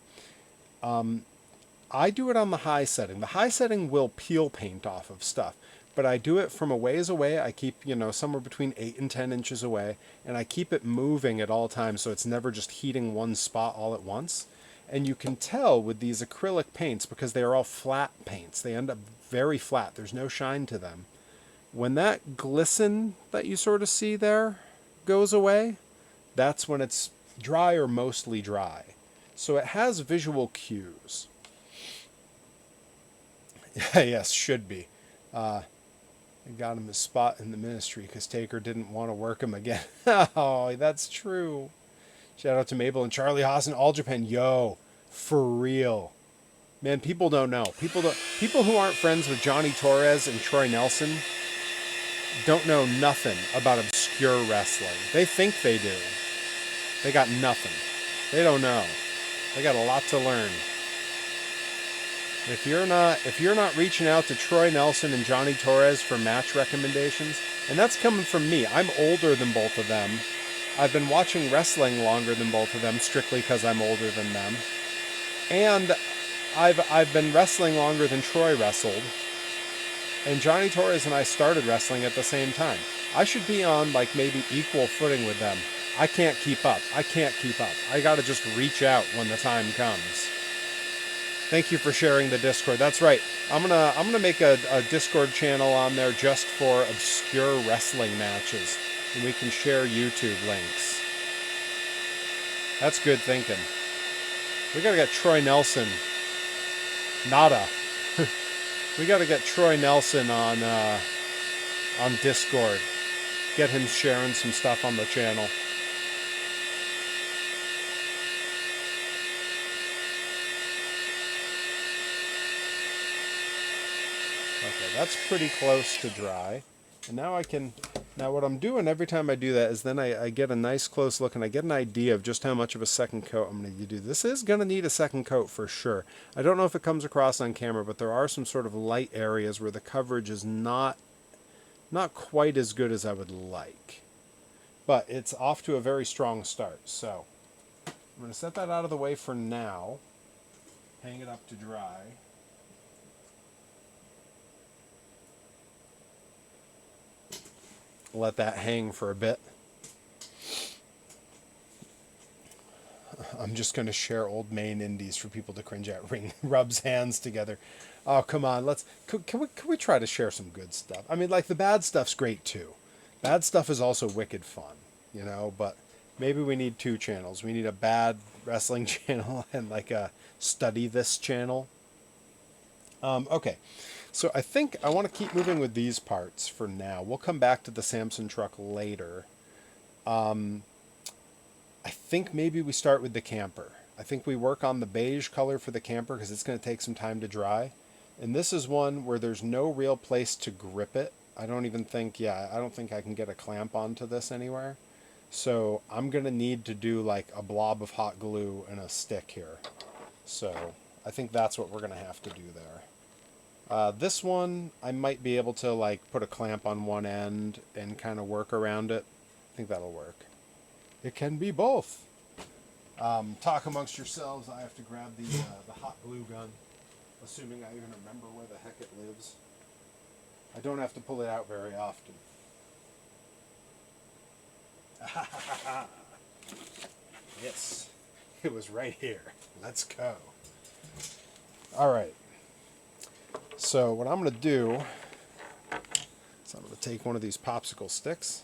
I do it on the high setting. The high setting will peel paint off of stuff, but I do it from a ways away. I keep, somewhere between 8 and 10 inches away, and I keep it moving at all times so it's never just heating one spot all at once. And you can tell with these acrylic paints, because they are all flat paints, they end up very flat. There's no shine to them. When that glisten that you sort of see there goes away, that's when it's dry or mostly dry. So it has visual cues. Yes, should be. I got him his spot in the ministry because Taker didn't want to work him again. Oh, that's true. Shout out to Mabel and Charlie Haas in All Japan. Yo, for real. Man, people don't know. People who aren't friends with Johnny Torres and Troy Nelson don't know nothing about obscure wrestling. They think they do. They got nothing. They don't know. They got a lot to learn. If you're not reaching out to Troy Nelson and Johnny Torres for match recommendations, and that's coming from me. I'm older than both of them. I've been watching wrestling longer than both of them, strictly because I'm older than them. And I've been wrestling longer than Troy wrestled. And Johnny Torres and I started wrestling at the same time. I should be on like maybe equal footing with them. I can't keep up. I gotta just reach out when the time comes. Thank you for sharing the Discord. That's right. I'm gonna make a Discord channel on there just for obscure wrestling matches, and we can share YouTube links. That's good thinking. We gotta get Troy Nelson. Nada. We gotta get Troy Nelson on Discord. Get him sharing some stuff on the channel. Okay, that's pretty close to dry. And now what I'm doing every time I do that is then I get a nice close look and I get an idea of just how much of a second coat I'm going to do. This is going to need a second coat for sure. I don't know if it comes across on camera, but there are some sort of light areas where the coverage is not quite as good as I would like. But it's off to a very strong start. So I'm going to set that out of the way for now. Hang it up to dry. Let that hang for a bit. I'm just going to share old Maine indies for people to cringe at. Ring rubs hands together. Oh, come on. Can we try to share some good stuff? I mean, like, the bad stuff's great too. Bad stuff is also wicked fun, you know, but maybe we need two channels. We need a bad wrestling channel and like a study this channel. Okay. So I think I want to keep moving with these parts for now. We'll come back to the Samson truck later. I think maybe we start with the camper. I think we work on the beige color for the camper because it's going to take some time to dry. And this is one where there's no real place to grip it. I don't think I can get a clamp onto this anywhere. So I'm going to need to do like a blob of hot glue and a stick here. So I think that's what we're going to have to do there. This one, I might be able to like put a clamp on one end and kind of work around it. I think that'll work. It can be both. Talk amongst yourselves. I have to grab the hot glue gun, assuming I even remember where the heck it lives. I don't have to pull it out very often. Yes, it was right here. Let's go. All right. So what I'm going to do is I'm going to take one of these popsicle sticks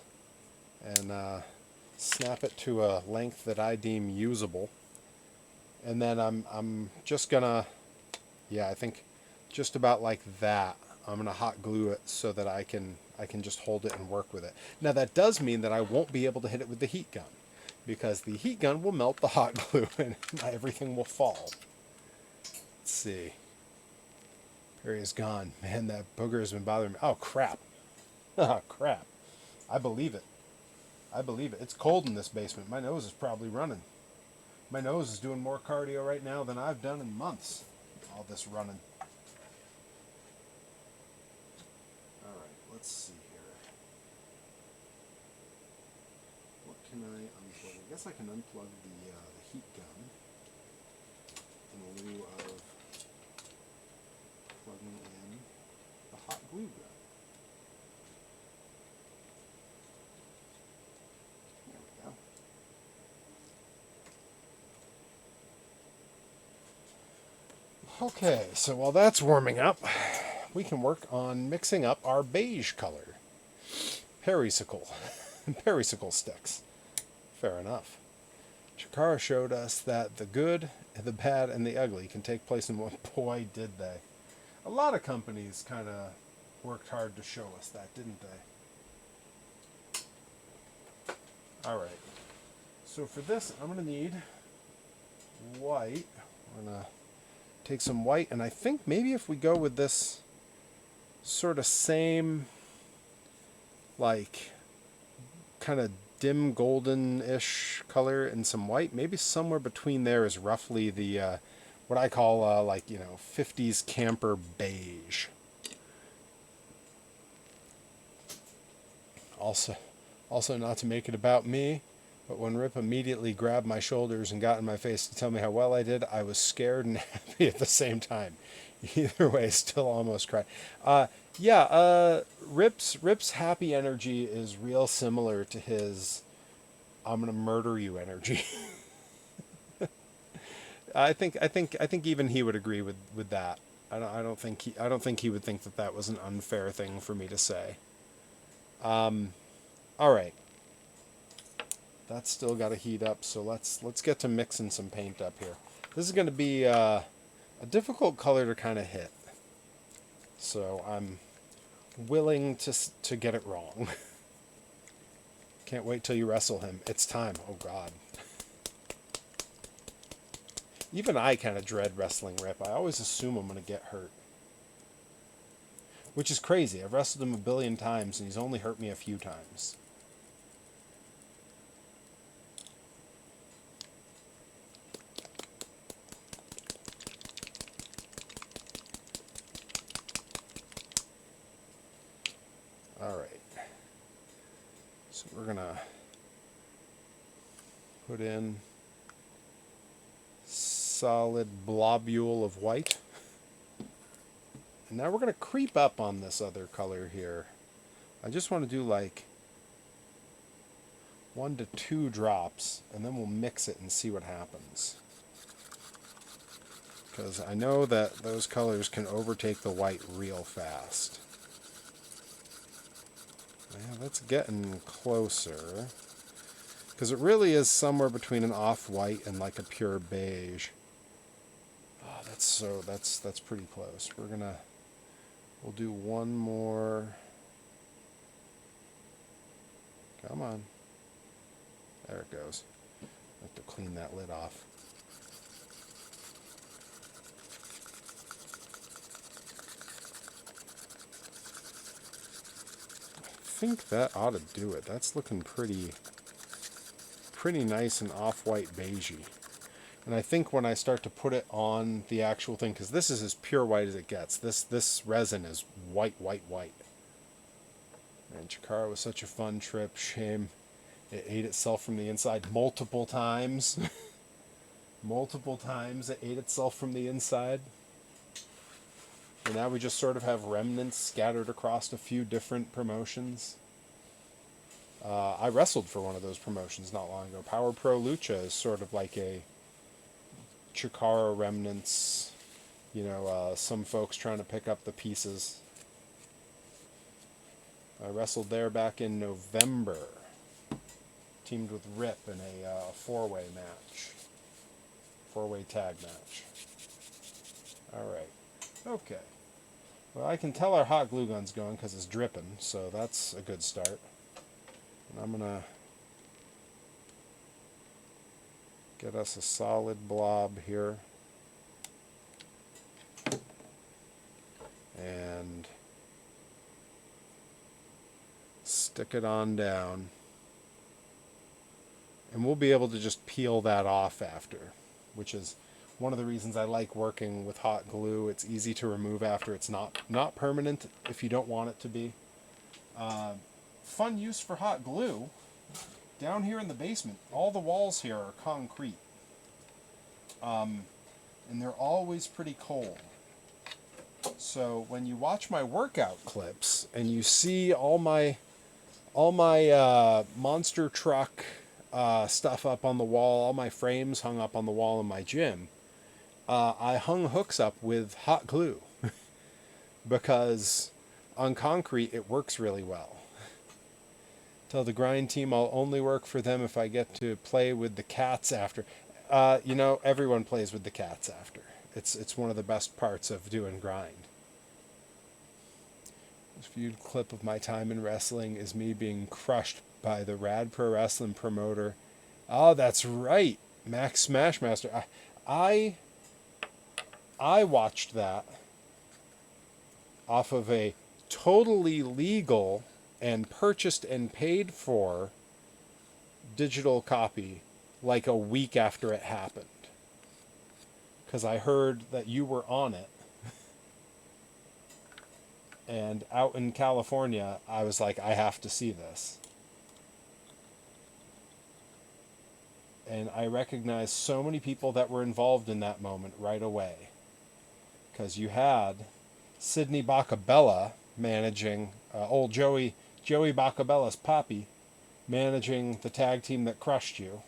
and snap it to a length that I deem usable. And then I'm just going to, I think just about like that, I'm going to hot glue it so that I can just hold it and work with it. Now that does mean that I won't be able to hit it with the heat gun because the heat gun will melt the hot glue and everything will fall. Let's see. Perry is gone. Man, that booger has been bothering me. Oh, crap. Oh, crap. I believe it. It's cold in this basement. My nose is probably running. My nose is doing more cardio right now than I've done in months. All this running. All right, let's see here. What can I unplug? I guess I can unplug the heat gun in lieu of plugging in the hot glue gun. There we go. Okay, so while that's warming up, we can work on mixing up our beige color. Perry-oke sticks. Fair enough. Chikara showed us that the good, the bad, and the ugly can take place in one. Boy, did they. A lot of companies kind of worked hard to show us that, didn't they? All right. So for this, I'm going to need white. I'm going to take some white, and I think maybe if we go with this sort of same, like, kind of dim golden-ish color and some white, maybe somewhere between there is roughly the, what I call, like, 50s camper beige. Also, not to make it about me, but when Rip immediately grabbed my shoulders and got in my face to tell me how well I did, I was scared and happy at the same time. Either way, still almost cried. Rip's happy energy is real similar to his "I'm gonna murder you" energy. I think even he would agree with that. I don't think he would think that was an unfair thing for me to say. All right. That's still got to heat up, so let's get to mixing some paint up here. This is going to be a difficult color to kind of hit, so I'm willing to get it wrong. Can't wait till you wrestle him. It's time. Oh God. Even I kind of dread wrestling Rip. I always assume I'm going to get hurt, which is crazy. I've wrestled him a billion times, and he's only hurt me a few times. Alright, so we're going to put in solid blobule of white. And now we're going to creep up on this other color here. I just want to do like 1 to 2 drops, and then we'll mix it and see what happens. Because I know that those colors can overtake the white real fast. Yeah, that's getting closer. Because it really is somewhere between an off-white and like a pure beige. Oh, that's pretty close. We'll do one more. Come on. There it goes. I have to clean that lid off. I think that ought to do it. That's looking pretty nice and off-white beigey. And I think when I start to put it on the actual thing, because this is as pure white as it gets. This resin is white. And Chikara was such a fun trip. Shame it ate itself from the inside multiple times. Multiple times it ate itself from the inside. And now we just sort of have remnants scattered across a few different promotions. I wrestled for one of those promotions not long ago. Power Pro Lucha is sort of like a Chikara remnants, some folks trying to pick up the pieces. I wrestled there back in November. Teamed with Rip in a four-way match. Four-way tag match. Alright. Okay. Well, I can tell our hot glue gun's going because it's dripping, so that's a good start. And I'm going to get us a solid blob here. And stick it on down. And we'll be able to just peel that off after, which is one of the reasons I like working with hot glue. It's easy to remove after. It's not permanent if you don't want it to be. Fun use for hot glue. Down here in the basement, all the walls here are concrete. And they're always pretty cold. So when you watch my workout clips and you see all my monster truck stuff up on the wall, all my frames hung up on the wall in my gym, I hung hooks up with hot glue because on concrete it works really well. Tell the grind team I'll only work for them if I get to play with the cats after. Everyone plays with the cats after. It's one of the best parts of doing grind. Most viewed clip of my time in wrestling is me being crushed by the Rad Pro Wrestling promoter. Oh, that's right, Max Smashmaster. I watched that off of a totally legal and purchased and paid for digital copy like a week after it happened. Because I heard that you were on it. And out in California, I was like, I have to see this. And I recognized so many people that were involved in that moment right away. Because you had Sydney Bacabella managing, old Joey Bacabella's Poppy, managing the tag team that crushed you.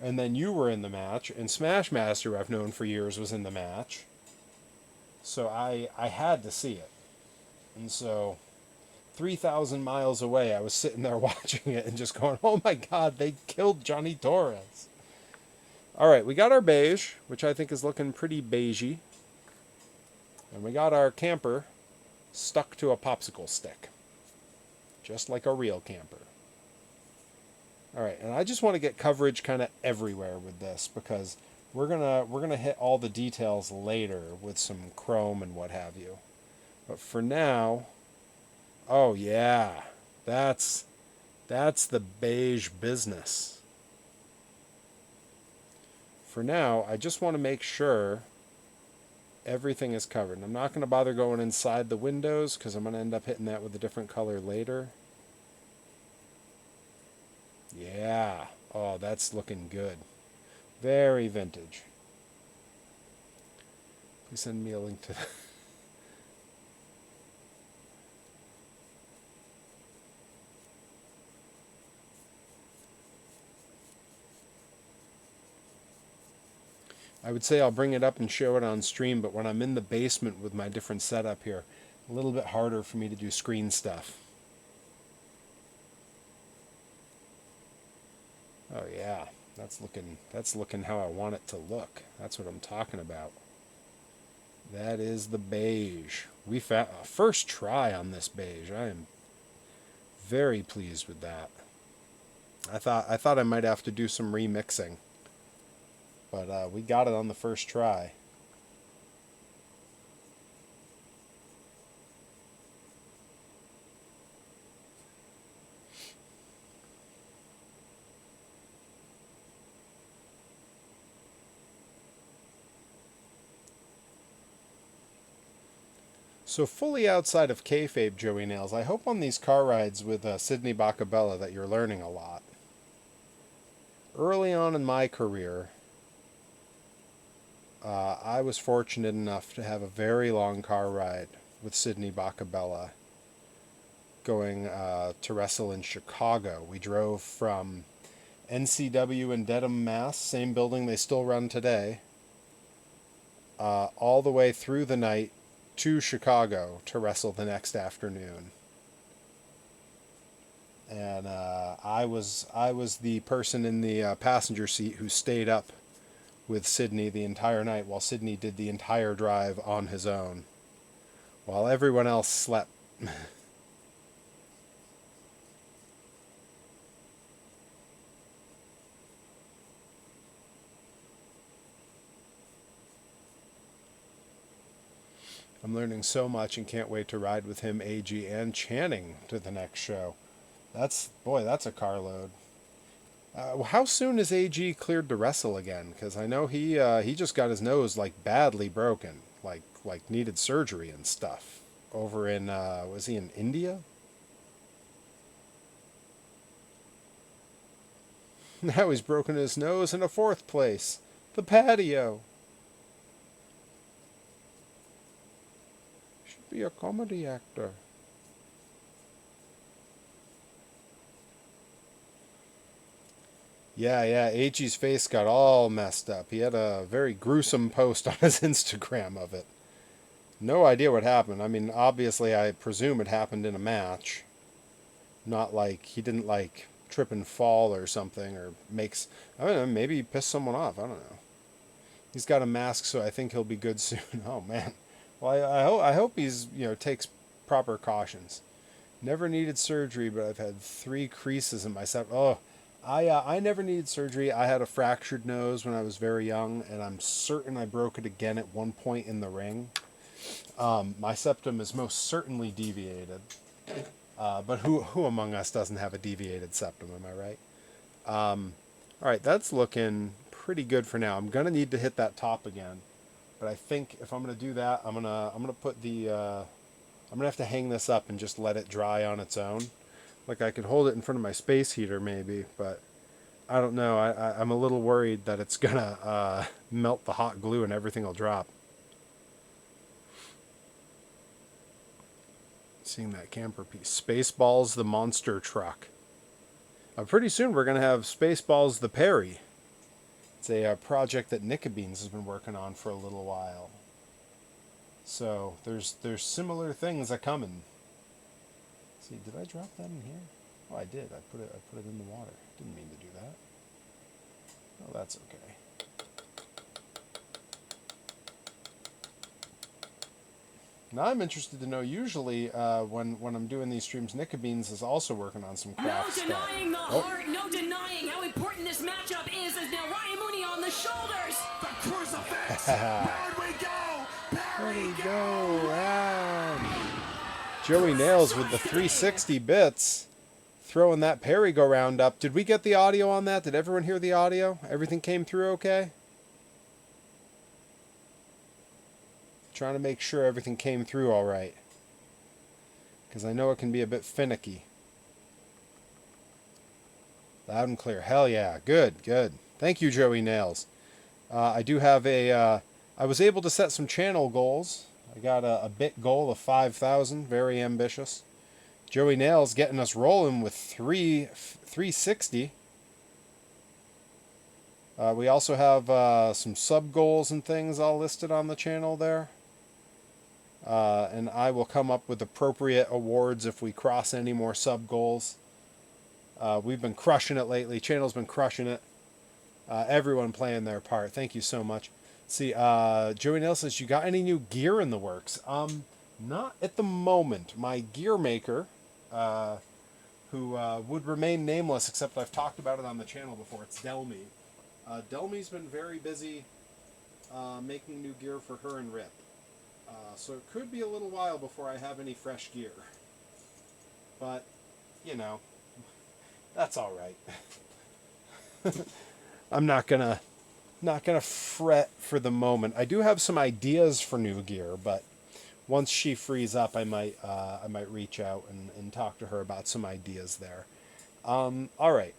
And then you were in the match, and Smashmaster, I've known for years, was in the match. So I had to see it. And so 3,000 miles away, I was sitting there watching it and just going, oh my God, they killed Johnny Torres. All right, we got our beige, which I think is looking pretty beigey. And we got our camper stuck to a popsicle stick. Just like a real camper. All right, and I just want to get coverage kind of everywhere with this because we're gonna hit all the details later with some chrome and what have you. But for now, oh yeah, that's the beige business. For now, I just want to make sure everything is covered. And I'm not going to bother going inside the windows because I'm going to end up hitting that with a different color later. Yeah. Oh, that's looking good. Very vintage. Please send me a link to that. I would say I'll bring it up and show it on stream, but when I'm in the basement with my different setup here, a little bit harder for me to do screen stuff. Oh yeah, that's looking how I want it to look. That's what I'm talking about. That is the beige. We found a first try on this beige. I am very pleased with that. I thought I might have to do some remixing, but we got it on the first try. So fully outside of kayfabe, Joey Nails, I hope on these car rides with Sydney Bacabella that you're learning a lot. Early on in my career, I was fortunate enough to have a very long car ride with Sydney Bacabella going to wrestle in Chicago. We drove from NCW in Dedham, Mass., same building they still run today, all the way through the night to Chicago to wrestle the next afternoon. And I was the person in the passenger seat who stayed up with Sydney the entire night while Sydney did the entire drive on his own, while everyone else slept. I'm learning so much and can't wait to ride with him, AG, and Channing to the next show. That's a carload. How soon is AG cleared to wrestle again? Because I know he just got his nose like badly broken, like needed surgery and stuff. Over in was he in India? Now he's broken his nose in a fourth place, the patio. Should be a comedy actor. Yeah, AG's face got all messed up. He had a very gruesome post on his Instagram of it. No idea what happened. I mean, obviously, I presume it happened in a match. Not like he didn't like trip and fall or something, or makes, I don't know, maybe he pissed someone off. I don't know. He's got a mask, so I think he'll be good soon. Oh man, Well, I hope he's, takes proper cautions. Never needed surgery, but I've had 3 creases in my septum. Oh, I never needed surgery. I had a fractured nose when I was very young, and I'm certain I broke it again at one point in the ring. My septum is most certainly deviated. But who among us doesn't have a deviated septum? Am I right? All right, that's looking pretty good for now. I'm gonna need to hit that top again, but I think if I'm gonna do that, I'm gonna put the I'm gonna have to hang this up and just let it dry on its own. Like I could hold it in front of my space heater maybe, but I don't know. I'm a little worried that it's gonna melt the hot glue and everything will drop. Seeing that camper piece. Spaceballs the monster truck. Pretty soon we're gonna have Spaceballs the Perry. It's a project that Nickabeans has been working on for a little while. So there's similar things a coming. See, did I drop that in here? Oh, I did. I put it in the water. Didn't mean to do that. Oh, that's okay. Now I'm interested to know. Usually, when I'm doing these streams, Nickabeans is also working on some craft stuff. No denying the heart, no denying how important this matchup is. As now Ryan Mooney on the shoulders. The crucifix. Where'd we go? Where'd we go? Round. Joey Nails with the 360 bits, throwing that Perry-go-round up. Did we get the audio on that? Did everyone hear the audio? Everything came through okay? Trying to make sure everything came through all right, because I know it can be a bit finicky. Loud and clear. Hell yeah. Good, good. Thank you, Joey Nails. I do have I was able to set some channel goals. I got a bit goal of 5,000. Very ambitious. Joey Nails getting us rolling with 360. We also have some sub goals and things all listed on the channel there. And I will come up with appropriate awards if we cross any more sub goals. We've been crushing it lately. Channel's been crushing it. Everyone playing their part. Thank you so much. See, Joey Nails says, you got any new gear in the works? Not at the moment. My gear maker, who would remain nameless, except I've talked about it on the channel before, it's Delmy. Delmy's been very busy making new gear for her and Rip. So it could be a little while before I have any fresh gear. But, that's all right. I'm not gonna fret for the moment. I do have some ideas for new gear, but once she frees up, I might reach out and talk to her about some ideas there. All right.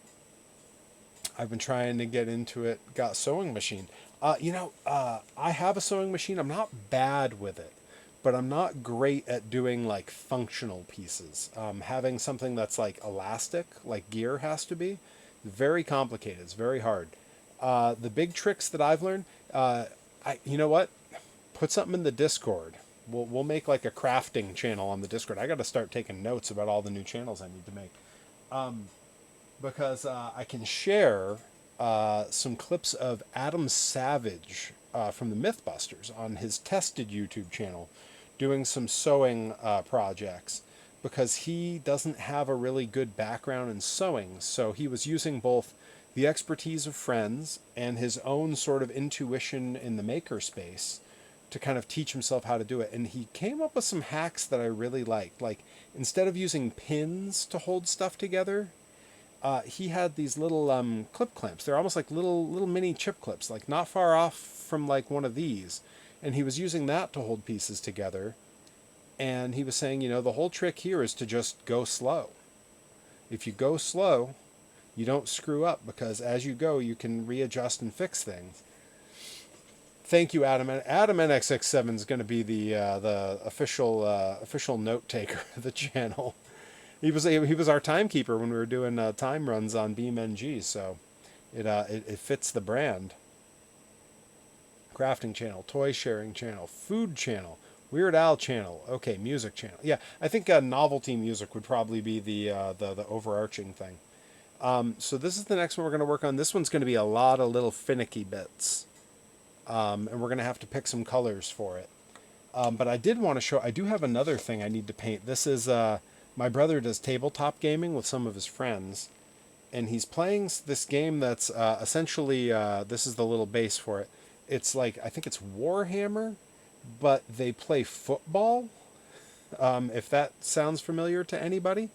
I've been trying to get into it. Got a sewing machine. I have a sewing machine. I'm not bad with it, but I'm not great at doing like functional pieces. Having something that's like elastic, like gear has to be, very complicated. It's very hard. The big tricks that I've learned, you know what? Put something in the Discord. We'll make like a crafting channel on the Discord. I got to start taking notes about all the new channels I need to make. Because I can share some clips of Adam Savage from the Mythbusters on his tested YouTube channel doing some sewing projects, because he doesn't have a really good background in sewing, so he was using both the expertise of friends and his own sort of intuition in the makerspace to kind of teach himself how to do it. And he came up with some hacks that I really liked. Like, instead of using pins to hold stuff together, he had these little clip clamps. They're almost like little mini chip clips, like not far off from like one of these. And he was using that to hold pieces together. And he was saying, the whole trick here is to just go slow. If you go slow, you don't screw up, because as you go, you can readjust and fix things. Thank you, Adam. Adam NXX7 is going to be the official note taker of the channel. He was our timekeeper when we were doing time runs on BeamNG, so it fits the brand. Crafting channel, toy sharing channel, food channel, Weird Al channel. Okay, music channel. Yeah, I think novelty music would probably be the overarching thing. So this is the next one we're going to work on. This one's going to be a lot of little finicky bits, and we're going to have to pick some colors for it. But I did want to show, I do have another thing I need to paint. This is, my brother does tabletop gaming with some of his friends. And he's playing this game that's essentially, this is the little base for it. It's like, I think it's Warhammer, but they play football, if that sounds familiar to anybody.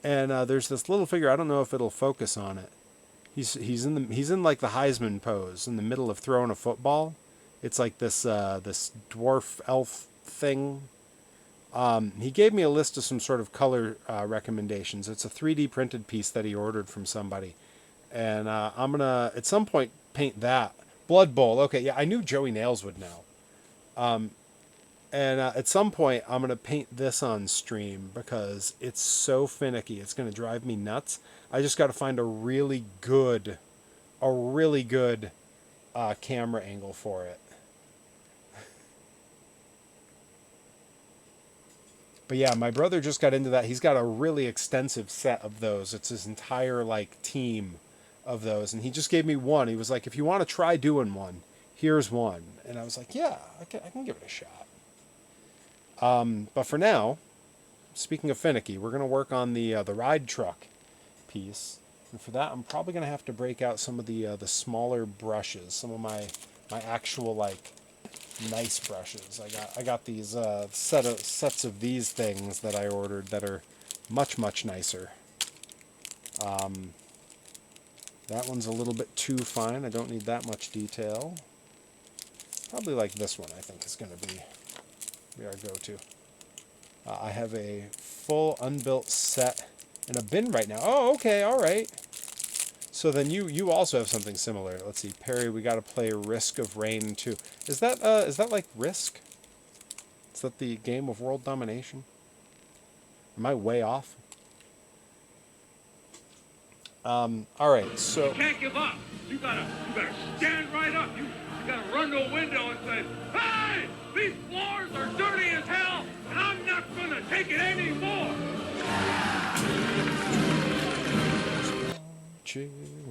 And there's this little figure, I don't know if it'll focus on it. He's in like the Heisman pose in the middle of throwing a football. It's like this this dwarf elf thing. He gave me a list of some sort of color recommendations. It's a 3D printed piece that he ordered from somebody, and I'm gonna at some point paint that. Blood Bowl. Okay, yeah, I knew Joey Nails would know. And at some point, I'm gonna paint this on stream because it's so finicky. It's gonna drive me nuts. I just got to find a really good camera angle for it. But yeah, my brother just got into that. He's got a really extensive set of those. It's his entire like team of those, and he just gave me one. He was like, "If you want to try doing one, here's one." And I was like, "Yeah, I can give it a shot." But for now, speaking of finicky, we're gonna work on the ride truck piece, and for that, I'm probably gonna have to break out some of the smaller brushes, some of my actual like nice brushes. I got these sets of these things that I ordered that are much nicer. That one's a little bit too fine. I don't need that much detail. Probably like this one, I think, is going to be our go-to. I have a full unbuilt set in a bin right now. Oh, okay, all right. So then you also have something similar. Let's see, Perry, we got to play Risk of Rain 2. Is that like Risk? Is that the game of world domination? Am I way off? All right, so You can't give up. You better stand right up. You gotta run to a window and say, "Hey, these floors are dirty as hell, and I'm not gonna take it anymore."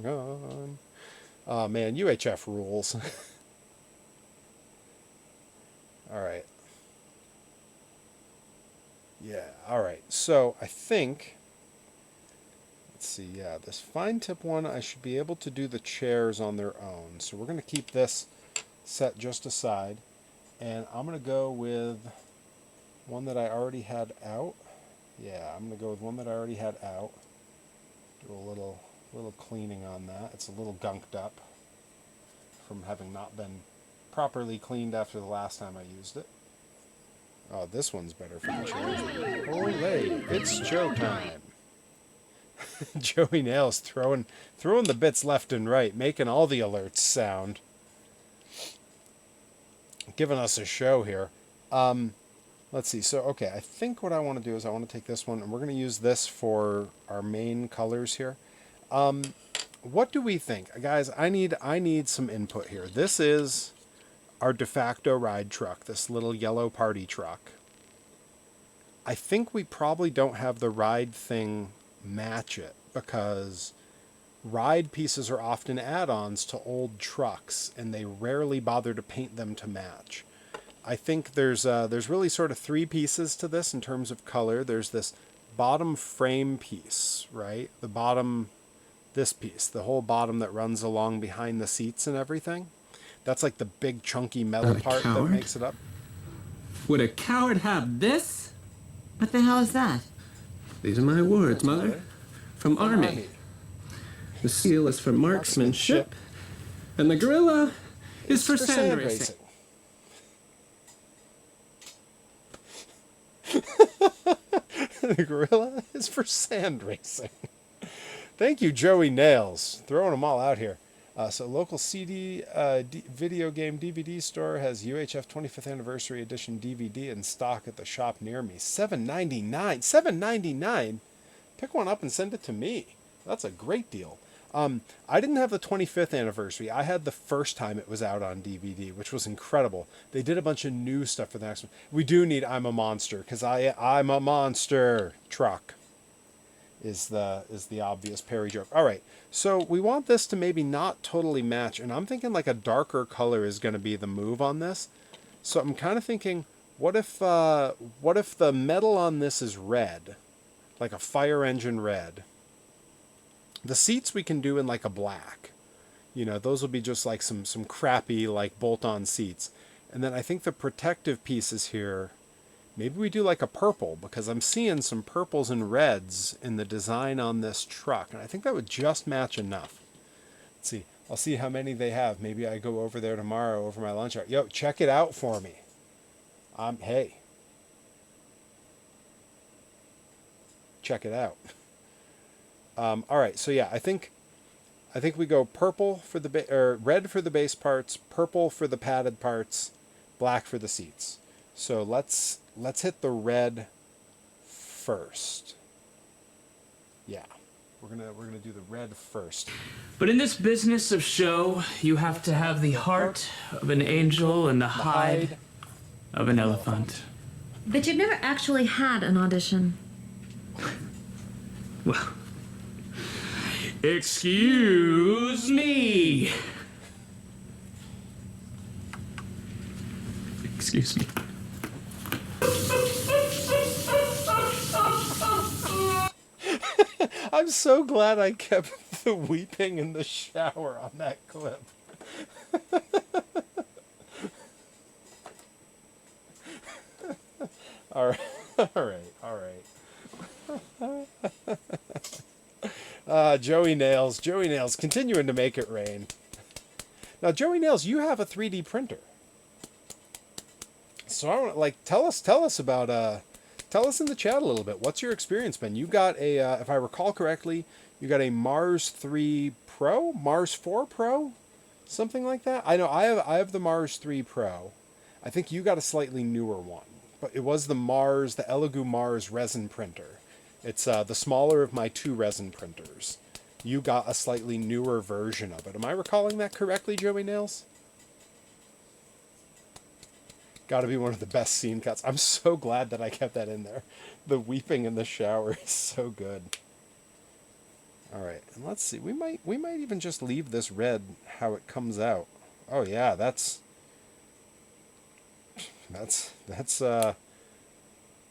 On. Oh man, UHF rules. All right. Yeah, all right. So I think, let's see, yeah, this fine tip one, I should be able to do the chairs on their own. So we're going to keep this set just aside, and I'm going to go with one that I already had out. Yeah, I'm going to go with one that I already had out. Do a little cleaning on that. It's a little gunked up from having not been properly cleaned after the last time I used it. Oh, this one's better for the chairs. Olay, it's show time. Joey Nails throwing the bits left and right, making all the alerts sound. Giving us a show here. Let's see. So, okay, I think what I want to do is I want to take this one, and we're going to use this for our main colors here. What do we think? Guys, I need some input here. This is our de facto ride truck, this little yellow party truck. I think we probably don't have the ride thing match it, because ride pieces are often add-ons to old trucks, and they rarely bother to paint them to match. I think there's really sort of three pieces to this in terms of color. There's this bottom frame piece, right? The bottom, this piece, the whole bottom that runs along behind the seats and everything. That's like the big chunky metal part that makes it up. Would a coward have this? What the hell is that? These are my words, Mother. From Army. The seal is for marksmanship, and the gorilla is for sand racing. The gorilla is for sand racing. Thank you, Joey Nails. Throwing them all out here. So local CD video game DVD store has UHF 25th Anniversary Edition DVD in stock at the shop near me. $7.99. $7.99? Pick one up and send it to me. That's a great deal. I didn't have the 25th anniversary. I had the first time it was out on DVD, which was incredible. They did a bunch of new stuff for the next one. We do need I'm a Monster, because I'm a Monster truck is the obvious Perry joke. All right, so we want this to maybe not totally match, and I'm thinking like a darker color is going to be the move on this. So I'm kind of thinking What if the metal on this is red, like a fire engine red? The seats we can do in like a black. You know, those will be just like some crappy like bolt-on seats. And then I think the protective pieces here, maybe we do like a purple, because I'm seeing some purples and reds in the design on this truck, and I think that would just match enough. Let's see. I'll see how many they have. Maybe I go over there tomorrow over my lunch hour. Yo, check it out for me. Hey. Check it out. All right, so yeah, I think we go purple for the red for the base parts, purple for the padded parts, black for the seats. So let's hit the red first. Yeah, we're gonna do the red first. But in this business of show, you have to have the heart of an angel and the hide of an elephant. But you've never actually had an audition. Well, excuse me. Excuse me. I'm so glad I kept the weeping in the shower on that clip. All right. Joey Nails, continuing to make it rain. Now, Joey Nails, you have a 3D printer. So I want tell us about tell us in the chat a little bit. What's your experience been? You got a, if I recall correctly, you got a Mars 3 Pro, Mars 4 Pro, something like that. I know I have the Mars 3 Pro. I think you got a slightly newer one, but it was the Elegoo Mars resin printer. It's the smaller of my 2 resin printers. You got a slightly newer version of it. Am I recalling that correctly, Joey Nails? Got to be one of the best scene cuts. I'm so glad that I kept that in there. The weeping in the shower is so good. All right, and let's see. We might even just leave this red how it comes out. Oh yeah, that's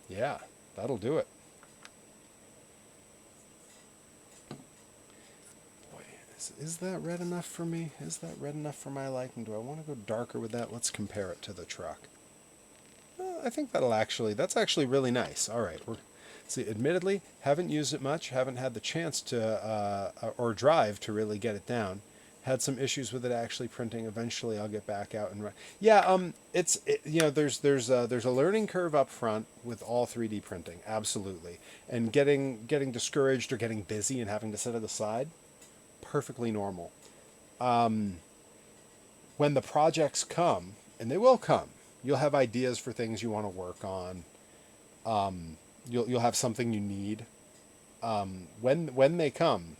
yeah, that'll do it. Boy, is that red enough for me? Is that red enough for my liking? Do I want to go darker with that? Let's compare it to the truck. I think that's actually really nice. All right, see, admittedly, haven't used it much, haven't had the chance to, or drive to really get it down. Had some issues with it actually printing. Eventually, I'll get back out and run. Yeah, you know, there's a learning curve up front with all 3D printing, absolutely, and getting discouraged or getting busy and having to set it aside, perfectly normal. When the projects come, and they will come, you'll have ideas for things you want to work on. You'll have something you need. When they come,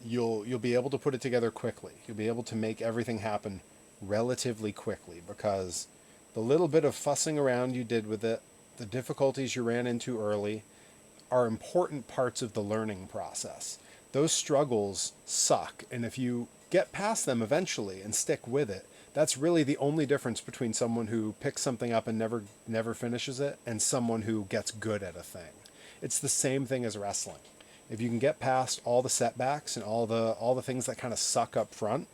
you'll be able to put it together quickly. You'll be able to make everything happen relatively quickly, because the little bit of fussing around you did with it, the difficulties you ran into early, are important parts of the learning process. Those struggles suck, and if you get past them eventually and stick with it, that's really the only difference between someone who picks something up and never finishes it and someone who gets good at a thing. It's the same thing as wrestling. If you can get past all the setbacks and all the things that kind of suck up front,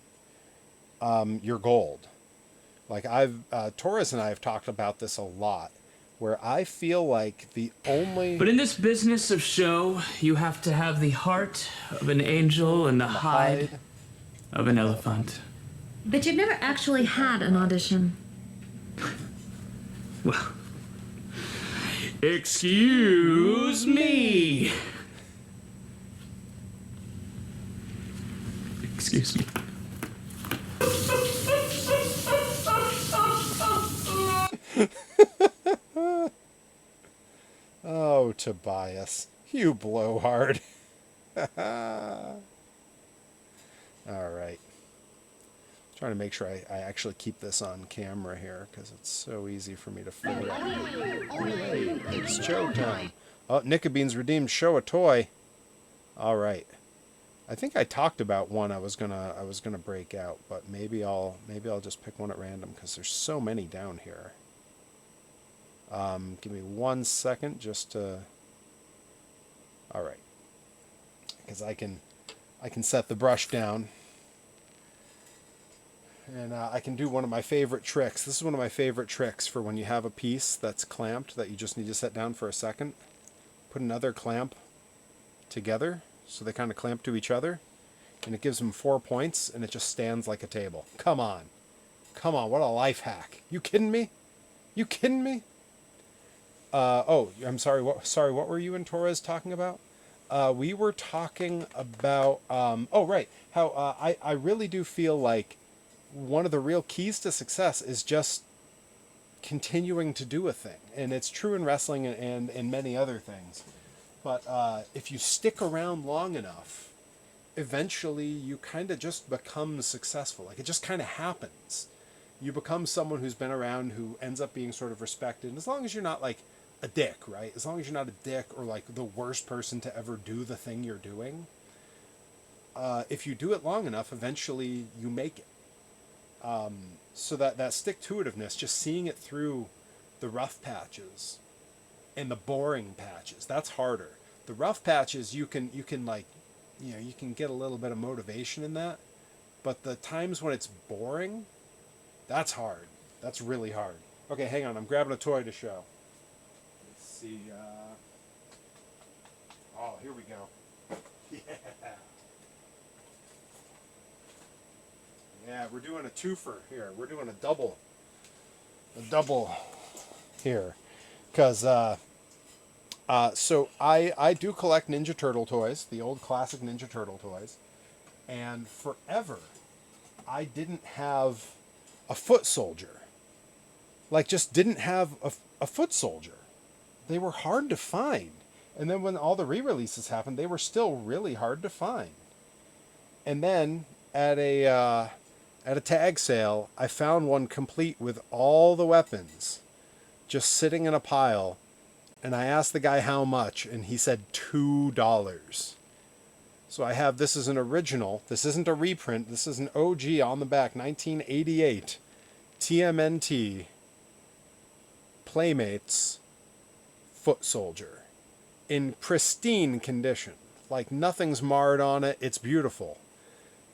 you're gold. Like Torres and I have talked about this a lot, where I feel like the only... But in this business of show, you have to have the heart of an angel and the hide of an elephant. But you've never actually had an audition. Well, excuse me. Excuse me. Oh, Tobias, you blowhard. All right. Trying to make sure I actually keep this on camera here, because it's so easy for me to figure out. Hey, it's show time. Oh, Nickabeans redeemed show a toy. All right. I think I talked about one I was gonna break out, but maybe I'll just pick one at random because there's so many down here. Give me 1 second just to. All right, because I can set the brush down, and I can do one of my favorite tricks. This is one of my favorite tricks for when you have a piece that's clamped that you just need to set down for a second. Put another clamp together so they kind of clamp to each other, and it gives them 4 points, and it just stands like a table. Come on, what a life hack! You kidding me? You kidding me? Oh, I'm sorry. What were you and Torres talking about? We were talking about. Oh, right. How I really do feel like one of the real keys to success is just continuing to do a thing, and it's true in wrestling and in many other things. But if you stick around long enough, eventually you kind of just become successful. Like, it just kind of happens. You become someone who's been around, who ends up being sort of respected. And as long as you're not like a dick, right? As long as you're not a dick or like the worst person to ever do the thing you're doing, if you do it long enough, eventually you make it. So that stick-to-itiveness, just seeing it through the rough patches and the boring patches, that's harder. The rough patches, you can like, you can get a little bit of motivation in that, but the times when it's boring, that's hard. That's really hard. Okay, hang on. I'm grabbing a toy to show. Let's see. Oh, here we go. Yeah. Yeah, we're doing a twofer here. We're doing a double here. Because, so I do collect Ninja Turtle toys, the old classic Ninja Turtle toys. And forever, I didn't have a foot soldier. Like, just didn't have a foot soldier. They were hard to find. And then when all the re-releases happened, they were still really hard to find. And then at a tag sale, I found one complete with all the weapons just sitting in a pile. And I asked the guy how much, and he said $2. So I have, this is an original. This isn't a reprint. This is an OG on the back, 1988 TMNT Playmates foot soldier in pristine condition. Like, nothing's marred on it. It's beautiful.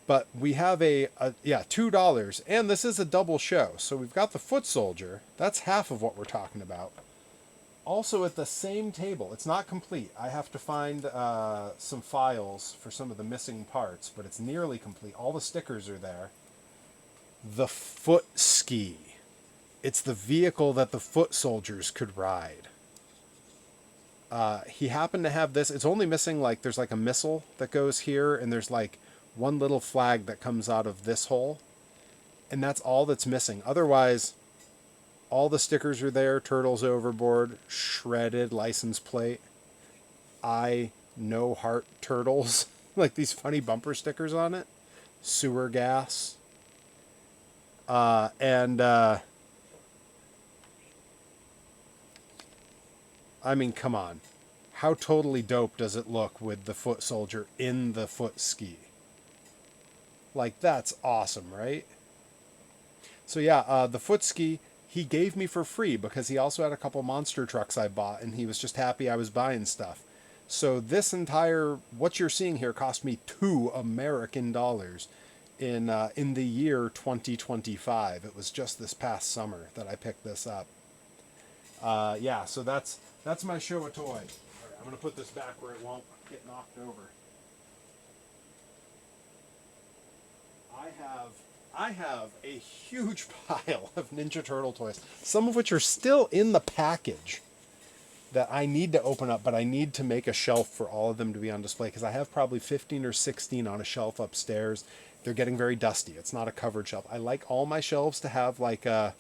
But we have $2, and this is a double show. So we've got the foot soldier. That's half of what we're talking about. Also at the same table, it's not complete. I have to find some files for some of the missing parts, but it's nearly complete. All the stickers are there. The foot ski. It's the vehicle that the foot soldiers could ride. He happened to have this. It's only missing, like, there's like a missile that goes here, and there's like one little flag that comes out of this hole. And that's all that's missing. Otherwise, all the stickers are there. Turtles overboard, shredded license plate. I no heart turtles. Like these funny bumper stickers on it. Sewer gas. I mean, come on. How totally dope does it look with the foot soldier in the foot ski? Like, that's awesome, right? So yeah, the foot ski, he gave me for free because he also had a couple monster trucks I bought, and he was just happy I was buying stuff. So this entire, what you're seeing here, cost me $2 American in the year 2025. It was just this past summer that I picked this up. Yeah, so that's my show of toys. All right, I'm going to put this back where it won't get knocked over. I have a huge pile of Ninja Turtle toys, some of which are still in the package that I need to open up, but I need to make a shelf for all of them to be on display because I have probably 15 or 16 on a shelf upstairs. They're getting very dusty. It's not a covered shelf. I like all my shelves to have like an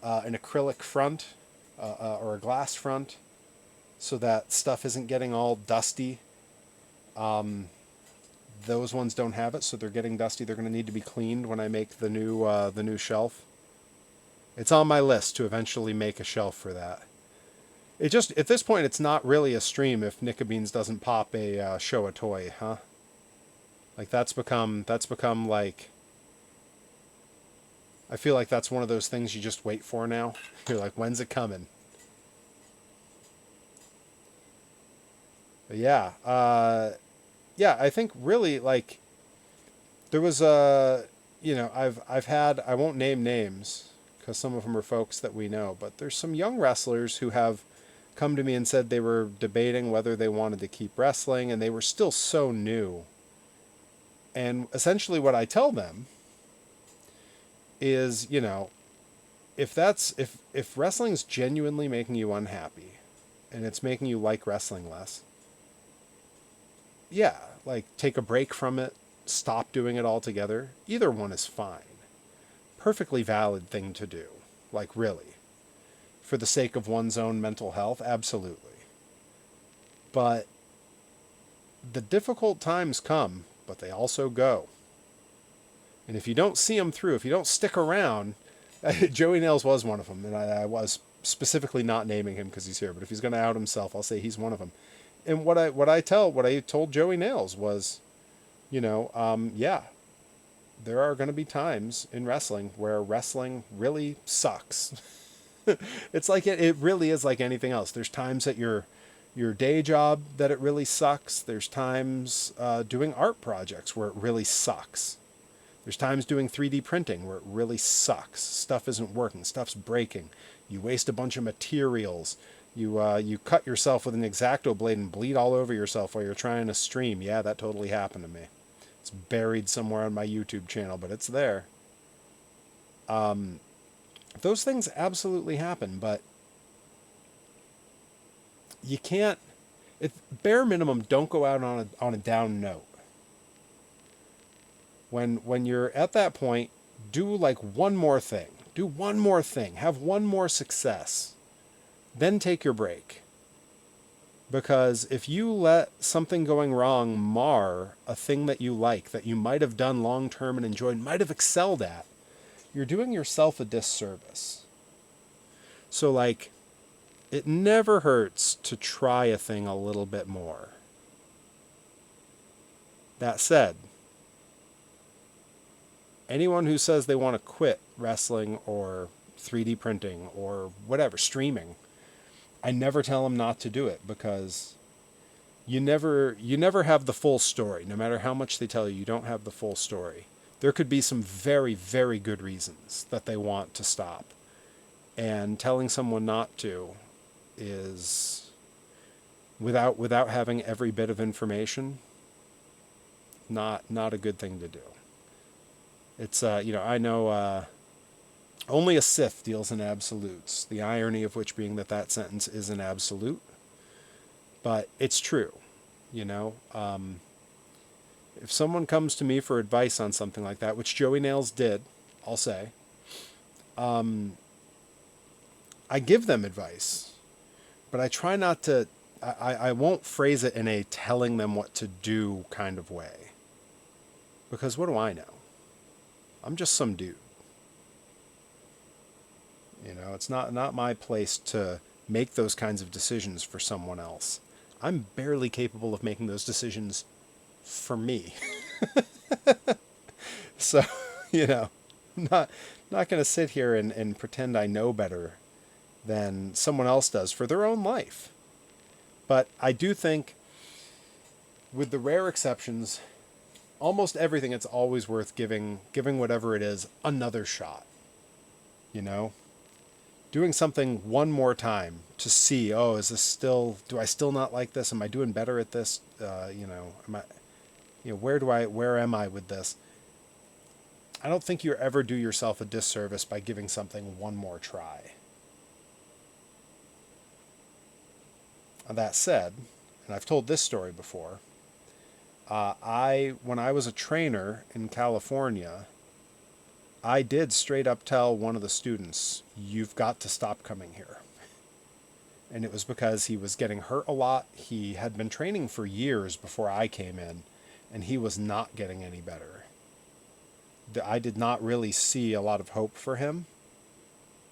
acrylic front or a glass front so that stuff isn't getting all dusty. Those ones don't have it, so they're getting dusty. They're going to need to be cleaned when I make the new shelf. It's on my list to eventually make a shelf for that. It just, at this point, it's not really a stream if Nickabeans doesn't pop a show a toy, huh? Like that's become like, I feel like that's one of those things you just wait for now. You're like, when's it coming? But yeah, I think really like there was I've had, I won't name names because some of them are folks that we know, but there's some young wrestlers who have come to me and said they were debating whether they wanted to keep wrestling, and they were still so new. And essentially what I tell them is, if wrestling's genuinely making you unhappy and it's making you like wrestling less, yeah, like take a break from it, stop doing it altogether. Either one is fine. Perfectly valid thing to do. Like really. For the sake of one's own mental health, absolutely. But the difficult times come, but they also go. And if you don't see them through, if you don't stick around, Joey Nails was one of them, and I was specifically not naming him because he's here, but if he's going to out himself, I'll say he's one of them. And what I told Joey Nails was, yeah, there are going to be times in wrestling where wrestling really sucks. It's like it really is like anything else. There's times at your day job that it really sucks. There's times doing art projects where it really sucks. There's times doing 3D printing where it really sucks. Stuff isn't working. Stuff's breaking. You waste a bunch of materials. You cut yourself with an X-Acto blade and bleed all over yourself while you're trying to stream. Yeah, that totally happened to me. It's buried somewhere on my YouTube channel, but it's there. Those things absolutely happen, but you can't. Bare minimum, don't go out on a down note. When you're at that point, do like one more thing. Do one more thing. Have one more success. Then take your break. Because if you let something going wrong mar a thing that you like, that you might have done long term and enjoyed, might have excelled at, you're doing yourself a disservice. So like, it never hurts to try a thing a little bit more. That said, anyone who says they want to quit wrestling or 3D printing or whatever, streaming, I never tell them not to do it, because you never have the full story. No matter how much they tell you, you don't have the full story. There could be some very, very good reasons that they want to stop. And telling someone not to is, without having every bit of information, not a good thing to do. It's, I know only a Sith deals in absolutes, the irony of which being that sentence is an absolute. But it's true, If someone comes to me for advice on something like that, which Joey Nails did, I'll say, I give them advice, but I try not to, I won't phrase it in a telling them what to do kind of way. Because what do I know? I'm just some dude. It's not my place to make those kinds of decisions for someone else. I'm barely capable of making those decisions for me. So, I'm not going to sit here and pretend I know better than someone else does for their own life. But I do think, with the rare exceptions, almost everything, it's always worth giving whatever it is another shot. Doing something one more time to see, is this still, do I still not like this? Am I doing better at this? Am I, where am I with this? I don't think you ever do yourself a disservice by giving something one more try. That said, and I've told this story before, when I was a trainer in California, I did straight up tell one of the students, you've got to stop coming here. And it was because he was getting hurt a lot. He had been training for years before I came in, and he was not getting any better. I did not really see a lot of hope for him.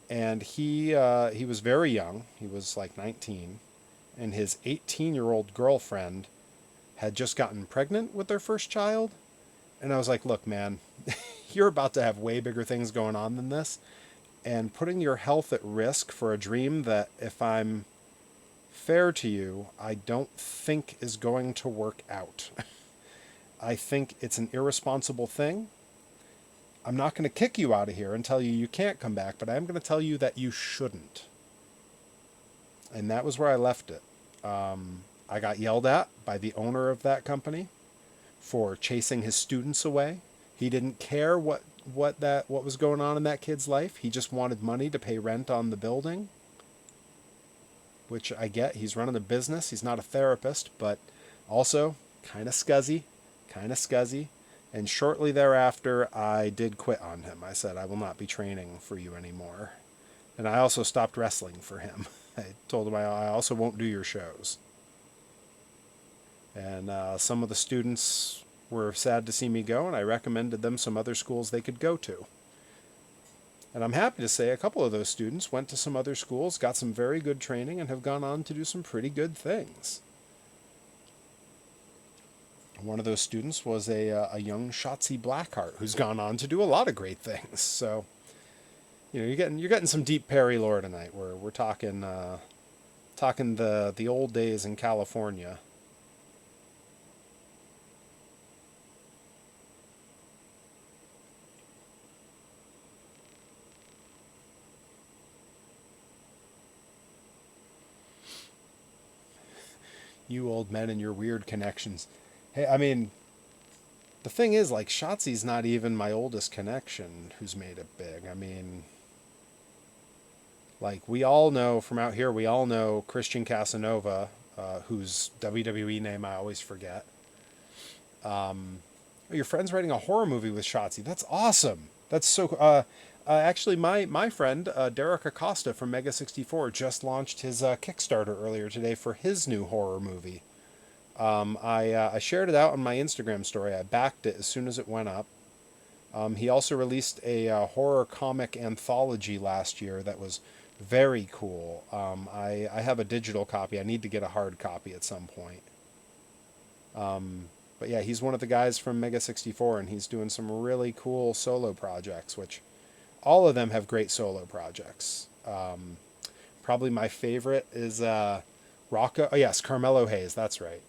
And he was very young. He was like 19. And his 18-year-old girlfriend had just gotten pregnant with their first child. And I was like, look, man, you're about to have way bigger things going on than this. And putting your health at risk for a dream that, if I'm fair to you, I don't think is going to work out. I think it's an irresponsible thing. I'm not going to kick you out of here and tell you you can't come back, but I am going to tell you that you shouldn't. And that was where I left it. I got yelled at by the owner of that company for chasing his students away. He didn't care what was going on in that kid's life. He just wanted money to pay rent on the building, which I get. He's running a business. He's not a therapist, but also kind of scuzzy. And shortly thereafter, I did quit on him. I said, I will not be training for you anymore. And I also stopped wrestling for him. I told him I also won't do your shows. And some of the students were sad to see me go, and I recommended them some other schools they could go to. And I'm happy to say a couple of those students went to some other schools, got some very good training, and have gone on to do some pretty good things. One of those students was a young Shotzi Blackheart who's gone on to do a lot of great things. So, you know, you're getting some deep Perry lore tonight. We're talking the old days in California. You old men and your weird connections. Hey, I mean, the thing is, like, Shotzi's not even my oldest connection who's made it big. I mean, like, we all know from out here, we all know Christian Casanova, whose WWE name I always forget. Your friend's writing a horror movie with Shotzi. That's awesome. That's so... actually, my friend, Derek Acosta from Mega 64, just launched his Kickstarter earlier today for his new horror movie. I shared it out on my Instagram story. I backed it as soon as it went up. He also released a horror comic anthology last year that was very cool. I have a digital copy. I need to get a hard copy at some point. But yeah, he's one of the guys from Mega 64, and he's doing some really cool solo projects, which all of them have great solo projects. Probably my favorite is Rocco. Oh yes, Carmelo Hayes. That's right.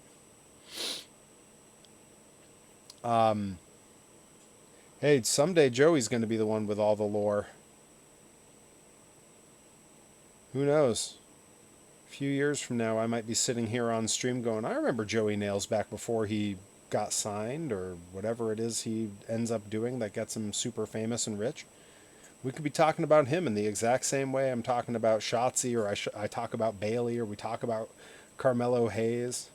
Hey, someday Joey's going to be the one with all the lore. Who knows? A few years from now, I might be sitting here on stream going, I remember Joey Nails back before he got signed or whatever it is he ends up doing that gets him super famous and rich. We could be talking about him in the exact same way I'm talking about Shotzi, or I talk about Bailey, or we talk about Carmelo Hayes.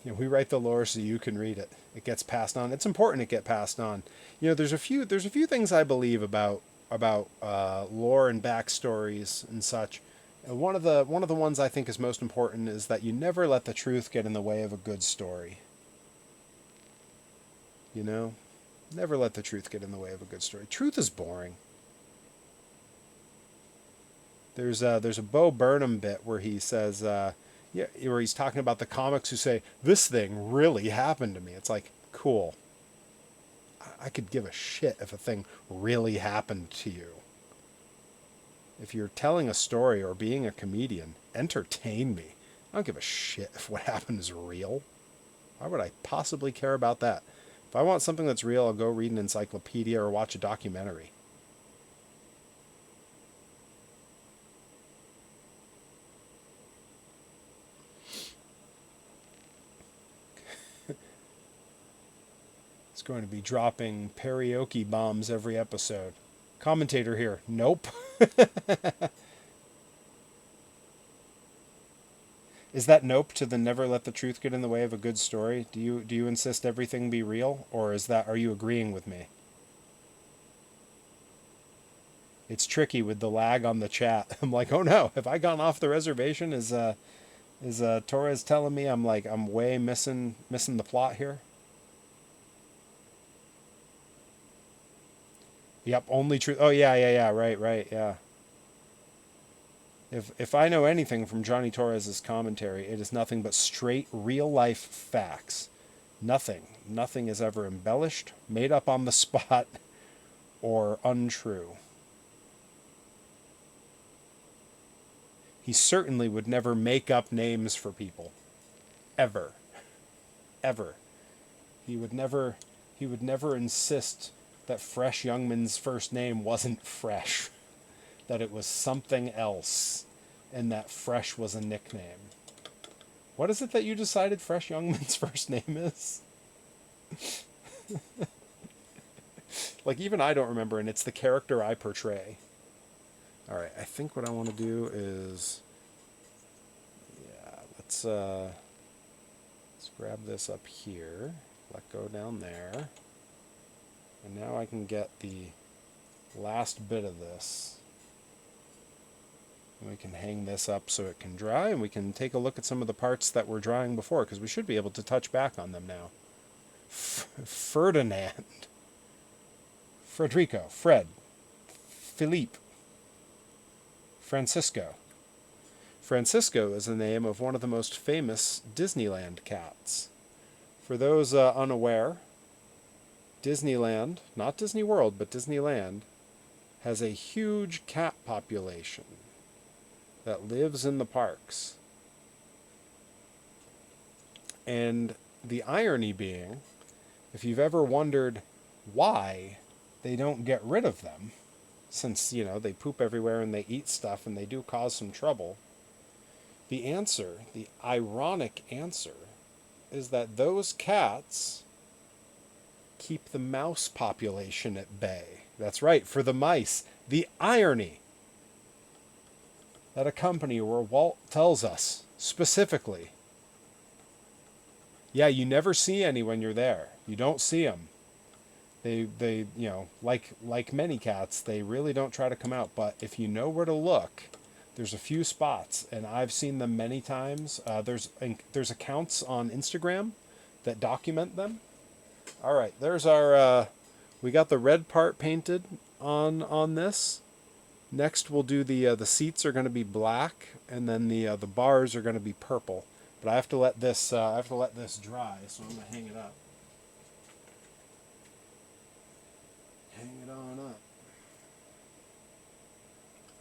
You know, we write the lore so you can read it. It gets passed on. It's important it get passed on. You know, there's a few things I believe about lore and backstories and such. And one of the ones I think is most important is that you never let the truth get in the way of a good story. You know? Never let the truth get in the way of a good story. Truth is boring. There's a Bo Burnham bit where he says, where he's talking about the comics who say, this thing really happened to me. It's like, cool. I could give a shit if a thing really happened to you. If you're telling a story or being a comedian, entertain me. I don't give a shit if what happened is real. Why would I possibly care about that? If I want something that's real, I'll go read an encyclopedia or watch a documentary. It's going to be dropping Perry-oke bombs every episode. Commentator here, nope. Is that nope to the never let the truth get in the way of a good story? Do you insist everything be real, or are you agreeing with me? It's tricky with the lag on the chat. I'm like, oh no, have I gone off the reservation? Is Torres telling me I'm way missing the plot here? Yep, only truth. Oh yeah, right, yeah. If I know anything from Johnny Torres's commentary, it is nothing but straight real-life facts. Nothing. Nothing is ever embellished, made up on the spot, or untrue. He certainly would never make up names for people. Ever. Ever. He would never insist that Fresh Youngman's first name wasn't Fresh, that it was something else, and that Fresh was a nickname. What is it that you decided Fresh Youngman's first name is? Like, even I don't remember, and it's the character I portray. Alright, I think what I want to do is... Yeah, let's grab this up here. Let go down there. And now I can get the last bit of this. And we can hang this up so it can dry, and we can take a look at some of the parts that were drying before, because we should be able to touch back on them now. Ferdinand. Frederico. Fred. Philippe. Francisco. Francisco is the name of one of the most famous Disneyland cats. For those unaware, Disneyland, not Disney World, but Disneyland, has a huge cat population that lives in the parks. And the irony being, if you've ever wondered why they don't get rid of them, since, you know, they poop everywhere and they eat stuff and they do cause some trouble, the answer, the ironic answer, is that those cats keep the mouse population at bay. That's right, for the mice. The irony that a company where Walt tells us specifically, yeah, you never see any when you're there. You don't see them. They you know, like many cats, they really don't try to come out. But if you know where to look, there's a few spots, and I've seen them many times. There's accounts on Instagram that document them. All right, there's our. We got the red part painted on this. Next, we'll do the seats are going to be black, and then the bars are going to be purple. But I have to let this dry, so I'm going to hang it up. Hang it on up.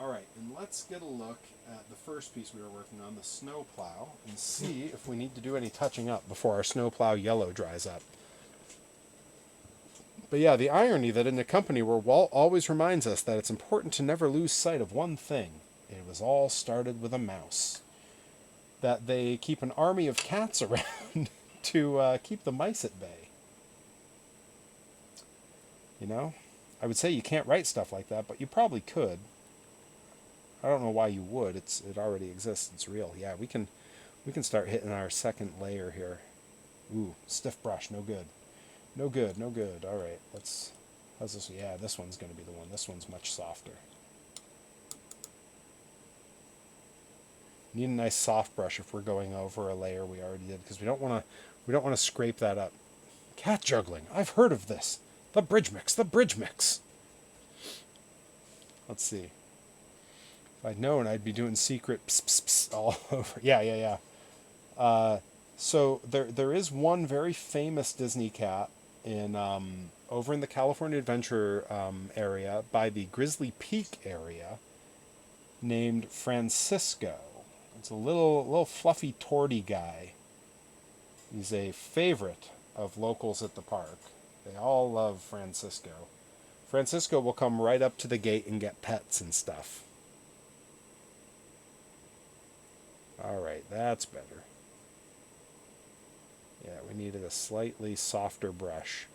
All right, and let's get a look at the first piece we were working on, the snowplow, and see if we need to do any touching up before our snowplow yellow dries up. But yeah, the irony that in a company where Walt always reminds us that it's important to never lose sight of one thing, it was all started with a mouse. That they keep an army of cats around to keep the mice at bay. You know? I would say you can't write stuff like that, but you probably could. I don't know why you would. It already exists. It's real. Yeah, we can start hitting our second layer here. Ooh, stiff brush, no good. No good. All right, how's this? Yeah, this one's going to be the one. This one's much softer. Need a nice soft brush if we're going over a layer we already did, because we don't want to scrape that up. Cat juggling. I've heard of this. The bridge mix. Let's see. If I'd known, I'd be doing secret pss, pss, pss all over. Yeah. So there is one very famous Disney cat in over in the California Adventure area by the Grizzly Peak area, named Francisco. It's a little fluffy torty guy. He's a favorite of locals at the park. They all love Francisco. Francisco will come right up to the gate and get pets and stuff. All right, that's better. Yeah, we needed a slightly softer brush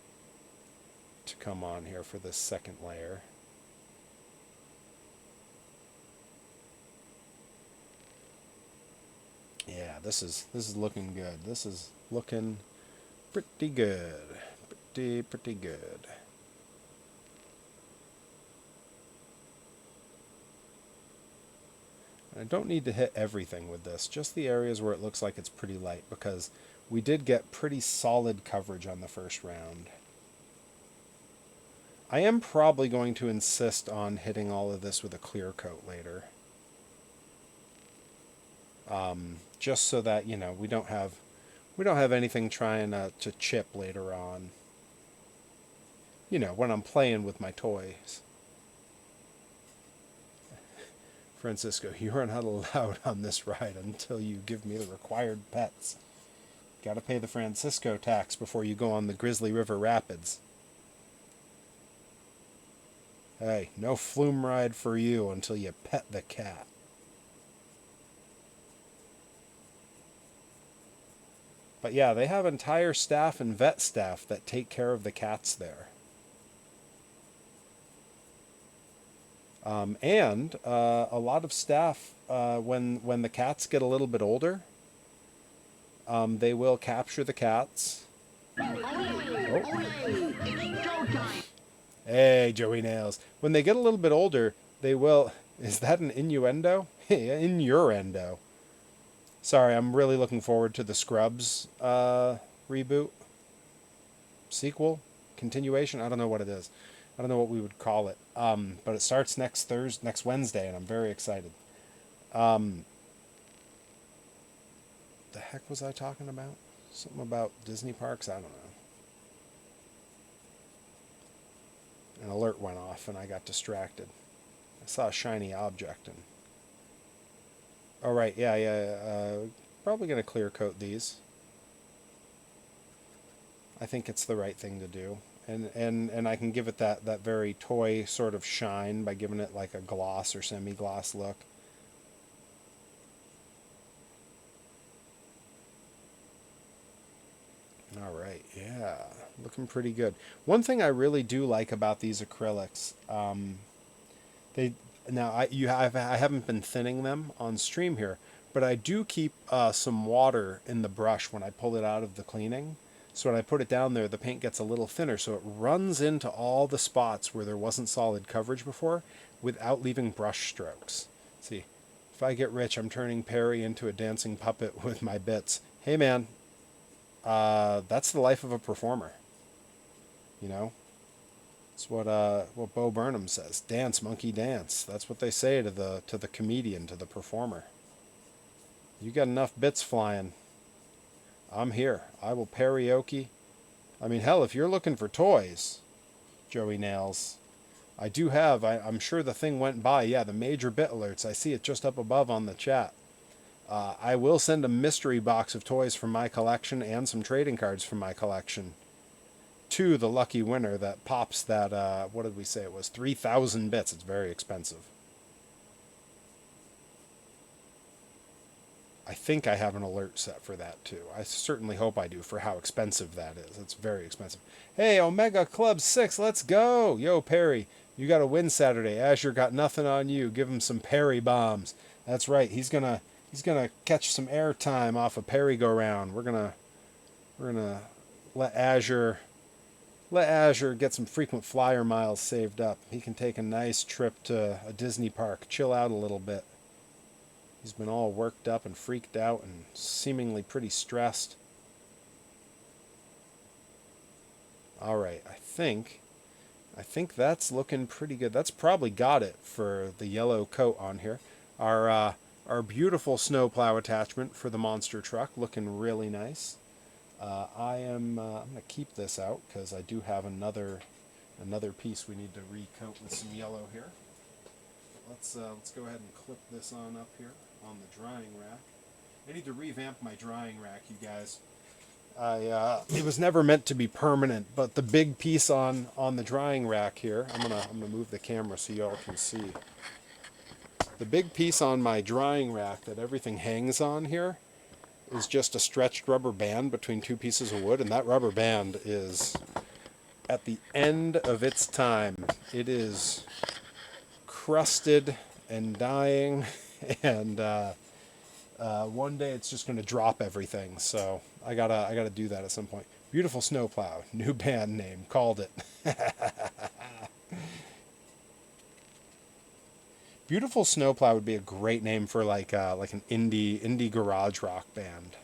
to come on here for this second layer. Yeah, this is looking good. This is looking pretty good. Pretty good. I don't need to hit everything with this, just the areas where it looks like it's pretty light, because we did get pretty solid coverage on the first round. I am probably going to insist on hitting all of this with a clear coat later. Just so that, you know, we don't have We don't have anything trying to chip later on. You know, when I'm playing with my toys. Francisco, you are not allowed on this ride until you give me the required pets. Gotta pay the Francisco tax before you go on the Grizzly River Rapids. Hey, no flume ride for you until you pet the cat. But yeah, they have entire staff and vet staff that take care of the cats there. And a lot of staff, when the cats get a little bit older, they will capture the cats. Oh. Hey, Joey Nails. When they get a little bit older, they will... Is that an innuendo? Innuendo. Sorry, I'm really looking forward to the Scrubs reboot. Sequel? Continuation? I don't know what it is. I don't know what we would call it. But it starts next Wednesday, and I'm very excited. The heck was I talking about? Something about Disney parks? I don't know. An alert went off, and I got distracted. I saw a shiny object, and... Oh, right, yeah. Probably going to clear coat these. I think it's the right thing to do. And I can give it that very toy sort of shine by giving it like a gloss or semi-gloss look. All right, yeah, looking pretty good. One thing I really do like about these acrylics, I haven't been thinning them on stream here, but I do keep some water in the brush when I pull it out of the cleaning. So when I put it down there, the paint gets a little thinner, so it runs into all the spots where there wasn't solid coverage before without leaving brush strokes. See, if I get rich, I'm turning Perry into a dancing puppet with my bits. Hey, man, that's the life of a performer. You know? It's what Bo Burnham says. Dance, monkey, dance. That's what they say to the comedian, to the performer. You got enough bits flying. I'm here. I will Perry-oke. I mean, hell, if you're looking for toys, Joey Nails, I do have, I'm sure the thing went by. Yeah, the major bit alerts. I see it just up above on the chat. I will send a mystery box of toys from my collection and some trading cards from my collection to the lucky winner that pops that, what did we say it was? 3,000 bits. It's very expensive. I think I have an alert set for that too. I certainly hope I do for how expensive that is. It's very expensive. Hey, Omega Club 6, let's go! Yo, Perry, you got to win Saturday. Azure got nothing on you. Give him some Perry bombs. That's right. He's gonna catch some airtime off of Perry-go-round. We're gonna let Azure get some frequent flyer miles saved up. He can take a nice trip to a Disney park, chill out a little bit. He's been all worked up and freaked out and seemingly pretty stressed. All right, I think that's looking pretty good. That's probably got it for the yellow coat on here. Our beautiful snowplow attachment for the monster truck, looking really nice. I'm gonna keep this out because I do have another piece we need to recoat with some yellow here. Let's go ahead and clip this on up here on the drying rack. I need to revamp my drying rack, you guys. It was never meant to be permanent, but the big piece on the drying rack here, I'm gonna move the camera so y'all can see. The big piece on my drying rack that everything hangs on here is just a stretched rubber band between two pieces of wood, and that rubber band is at the end of its time. It is crusted and dying, and one day it's just going to drop everything. So I gotta do that at some point. Beautiful Snowplow, new band name, called it. Beautiful Snowplow would be a great name for like an indie garage rock band.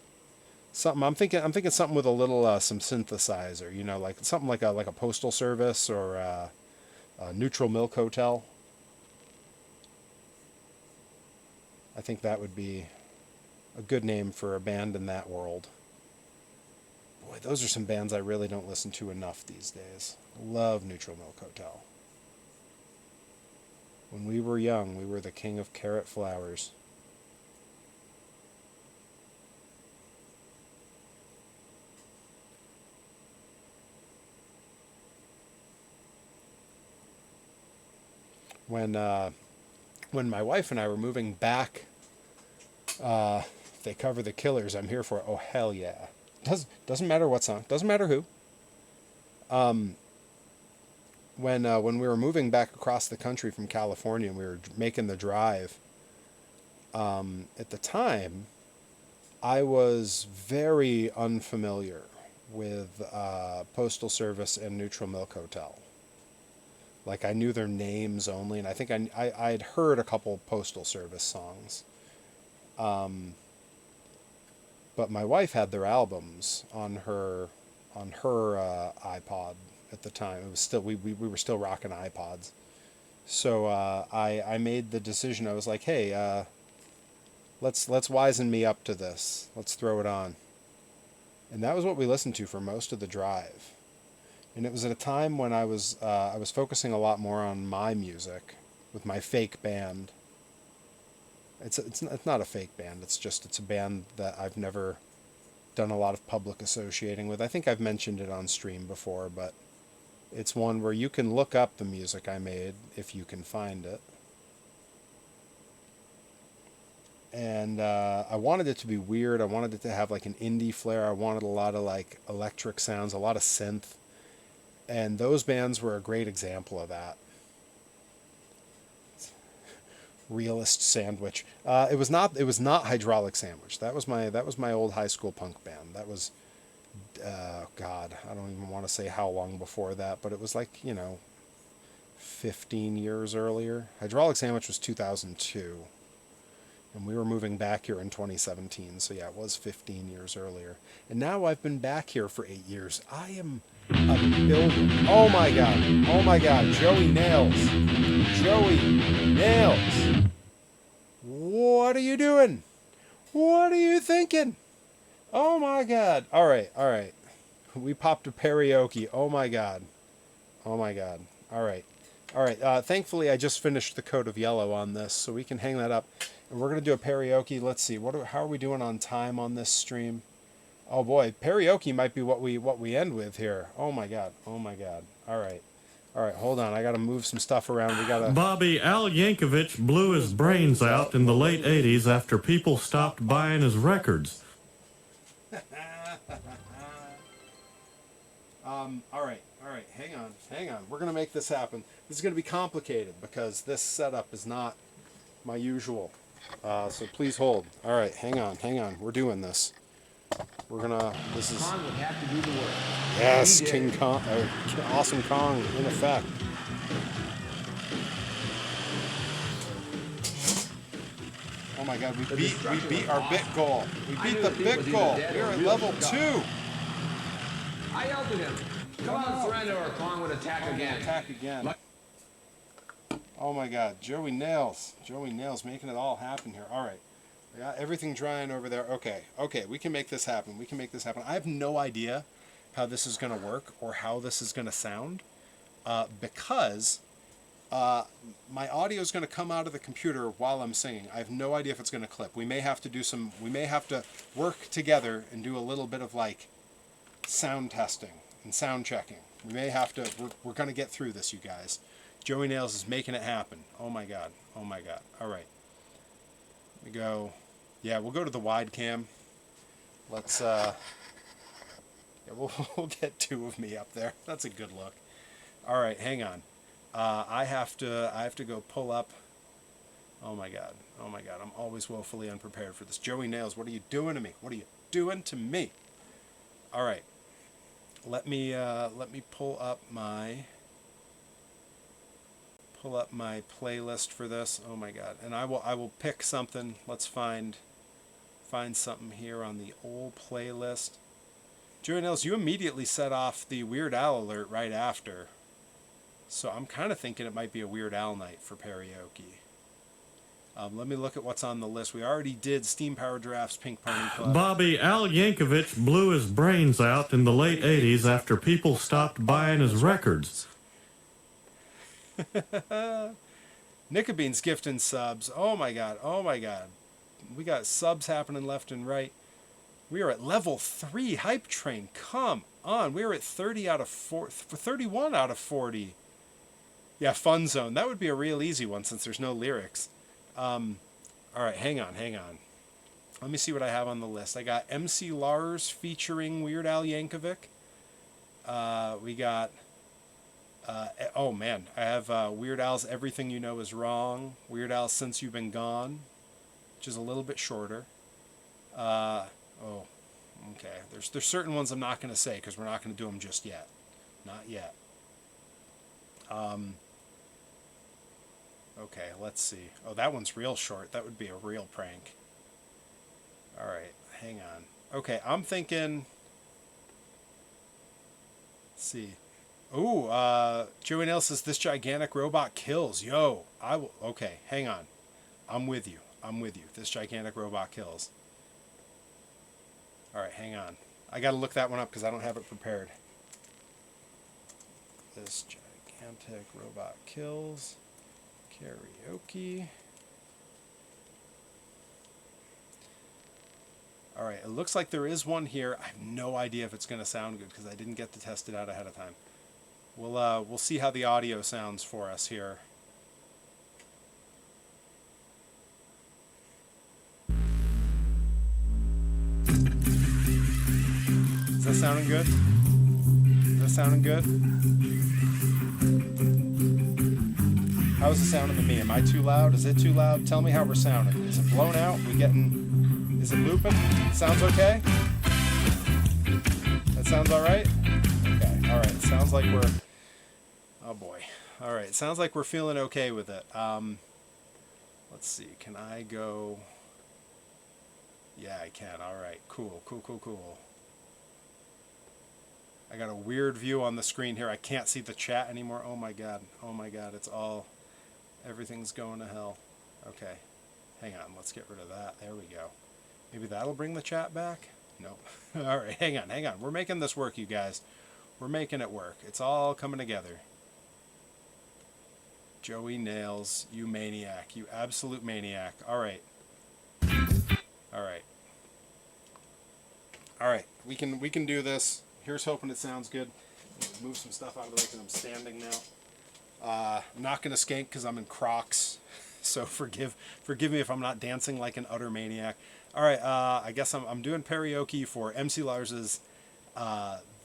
Something I'm thinking something with a little some synthesizer, you know, like something like a Postal Service or a Neutral Milk Hotel. I think that would be a good name for a band in that world. Boy, those are some bands I really don't listen to enough these days. Love Neutral Milk Hotel. When we were young, we were the king of carrot flowers. When my wife and I were moving back, if they cover the Killers, I'm here for it. Oh, hell yeah. Doesn't matter what song, doesn't matter who. When we were moving back across the country from California and we were making the drive, at the time, I was very unfamiliar with Postal Service and Neutral Milk Hotel. Like, I knew their names only, and I think I'd heard a couple Postal Service songs. But my wife had their albums on her iPod at the time. It was still we were still rocking iPods. So I made the decision. I was like, hey, let's wizen me up to this. Let's throw it on. And that was what we listened to for most of the drive. And it was at a time when I was focusing a lot more on my music with my fake band. It's not a fake band. It's a band that I've never done a lot of public associating with. I think I've mentioned it on stream before, but it's one where you can look up the music I made if you can find it. And I wanted it to be weird. I wanted it to have like an indie flair. I wanted a lot of like electric sounds, a lot of synth. And those bands were a great example of that. Realist Sandwich. It was not Hydraulic Sandwich. That was my old high school punk band. That was God, I don't even want to say how long before that, but it was like, 15 years earlier. Hydraulic Sandwich was 2002. And we were moving back here in 2017, so yeah, it was 15 years earlier. And now I've been back here for 8 years. I am a builder. Oh my God, Joey Nails. What are you doing? What are you thinking? Oh my God. All right. We popped a Perry-oke. Oh my God. All right. Thankfully, I just finished the coat of yellow on this, so we can hang that up. And we're going to do a Perry-oke. Let's see. How are we doing on time on this stream? Oh boy, Perry-oke might be what we end with here. Oh my God. All right, hold on. I got to move some stuff around. Bobby, Al Yankovic blew his brains out in the late 80s after people stopped buying his records. All right. Hang on. We're going to make this happen. This is going to be complicated because this setup is not my usual. So please hold. All right, hang on. We're doing this. This is... Kong would have to do the work. Yes, King Kong. Awesome Kong, in effect. Oh my God, we beat our bit goal. We beat the bit goal. We are at level 2. I yelled at him. Come on, surrender or Kong would attack again. Oh my God, Joey Nails making it all happen here. All right, we got everything drying over there. Okay, we can make this happen. I have no idea how this is going to work or how this is going to sound because my audio is going to come out of the computer while I'm singing. I have no idea if it's going to clip. We may have to work together and do a little bit of like sound testing and sound checking. We're going to get through this, you guys. Joey Nails is making it happen. Oh my God. All right. We go. Yeah, we'll go to the wide cam. Let's we'll get 2 of me up there. That's a good look. All right, hang on. I have to go pull up. Oh my God. I'm always woefully unprepared for this. Joey Nails, what are you doing to me? All right. Let me pull up my playlist for this. Oh my God. And I will pick something. Let's find something here on the old playlist. Joey Nails, you immediately set off the Weird Al alert right after. So I'm kind of thinking it might be a Weird Al night for Perry-oke. Let me look at what's on the list. We already did Steam Power Giraffe's Pink Pony Club. Bobby, Al Yankovic blew his brains out in the late 80s after people stopped buying his records. Nickabean's gifting subs. Oh my god. Oh my god. We got subs happening left and right. We are at level 3 hype train. Come on. We are at 31 out of 40. Yeah, Fun Zone. That would be a real easy one since there's no lyrics. All right, hang on. Let me see what I have on the list. I got MC Lars featuring Weird Al Yankovic. We got, oh man, I have Weird Al's Everything You Know Is Wrong, Weird Al's Since You've Been Gone, which is a little bit shorter. Oh, okay. There's certain ones I'm not going to say because we're not going to do them just yet. Not yet. Okay, let's see. Oh, that one's real short. That would be a real prank. All right, hang on. Okay, I'm thinking... Let's see. Ooh, Joey Nail says, this gigantic robot kills. Yo, I will... Okay, hang on. I'm with you. This gigantic robot kills. All right, hang on. I got to look that one up because I don't have it prepared. This gigantic robot kills... Karaoke. All right, it looks like there is one here. I have no idea if it's going to sound good because I didn't get to test it out ahead of time. We'll see how the audio sounds for us here. Is that sounding good? How's it sounding to me? Am I too loud? Is it too loud? Tell me how we're sounding. Is it blown out? Is it looping? Sounds okay? That sounds all right? Okay, all right. Sounds like we're... Oh, boy. All right, sounds like we're feeling okay with it. Let's see. Can I go... Yeah, I can. All right. Cool. I got a weird view on the screen here. I can't see the chat anymore. Oh, my God. It's all... Everything's going to hell. Okay. Hang on. Let's get rid of that. There we go. Maybe that'll bring the chat back? Nope. All right. Hang on. We're making this work, you guys. We're making it work. It's all coming together. Joey Nails, you maniac. You absolute maniac. All right. We can do this. Here's hoping it sounds good. Move some stuff out of the way because I'm standing now. I'm not going to skank because I'm in Crocs, so forgive me if I'm not dancing like an utter maniac. All right, I guess I'm doing Perry-oke for MC Lars's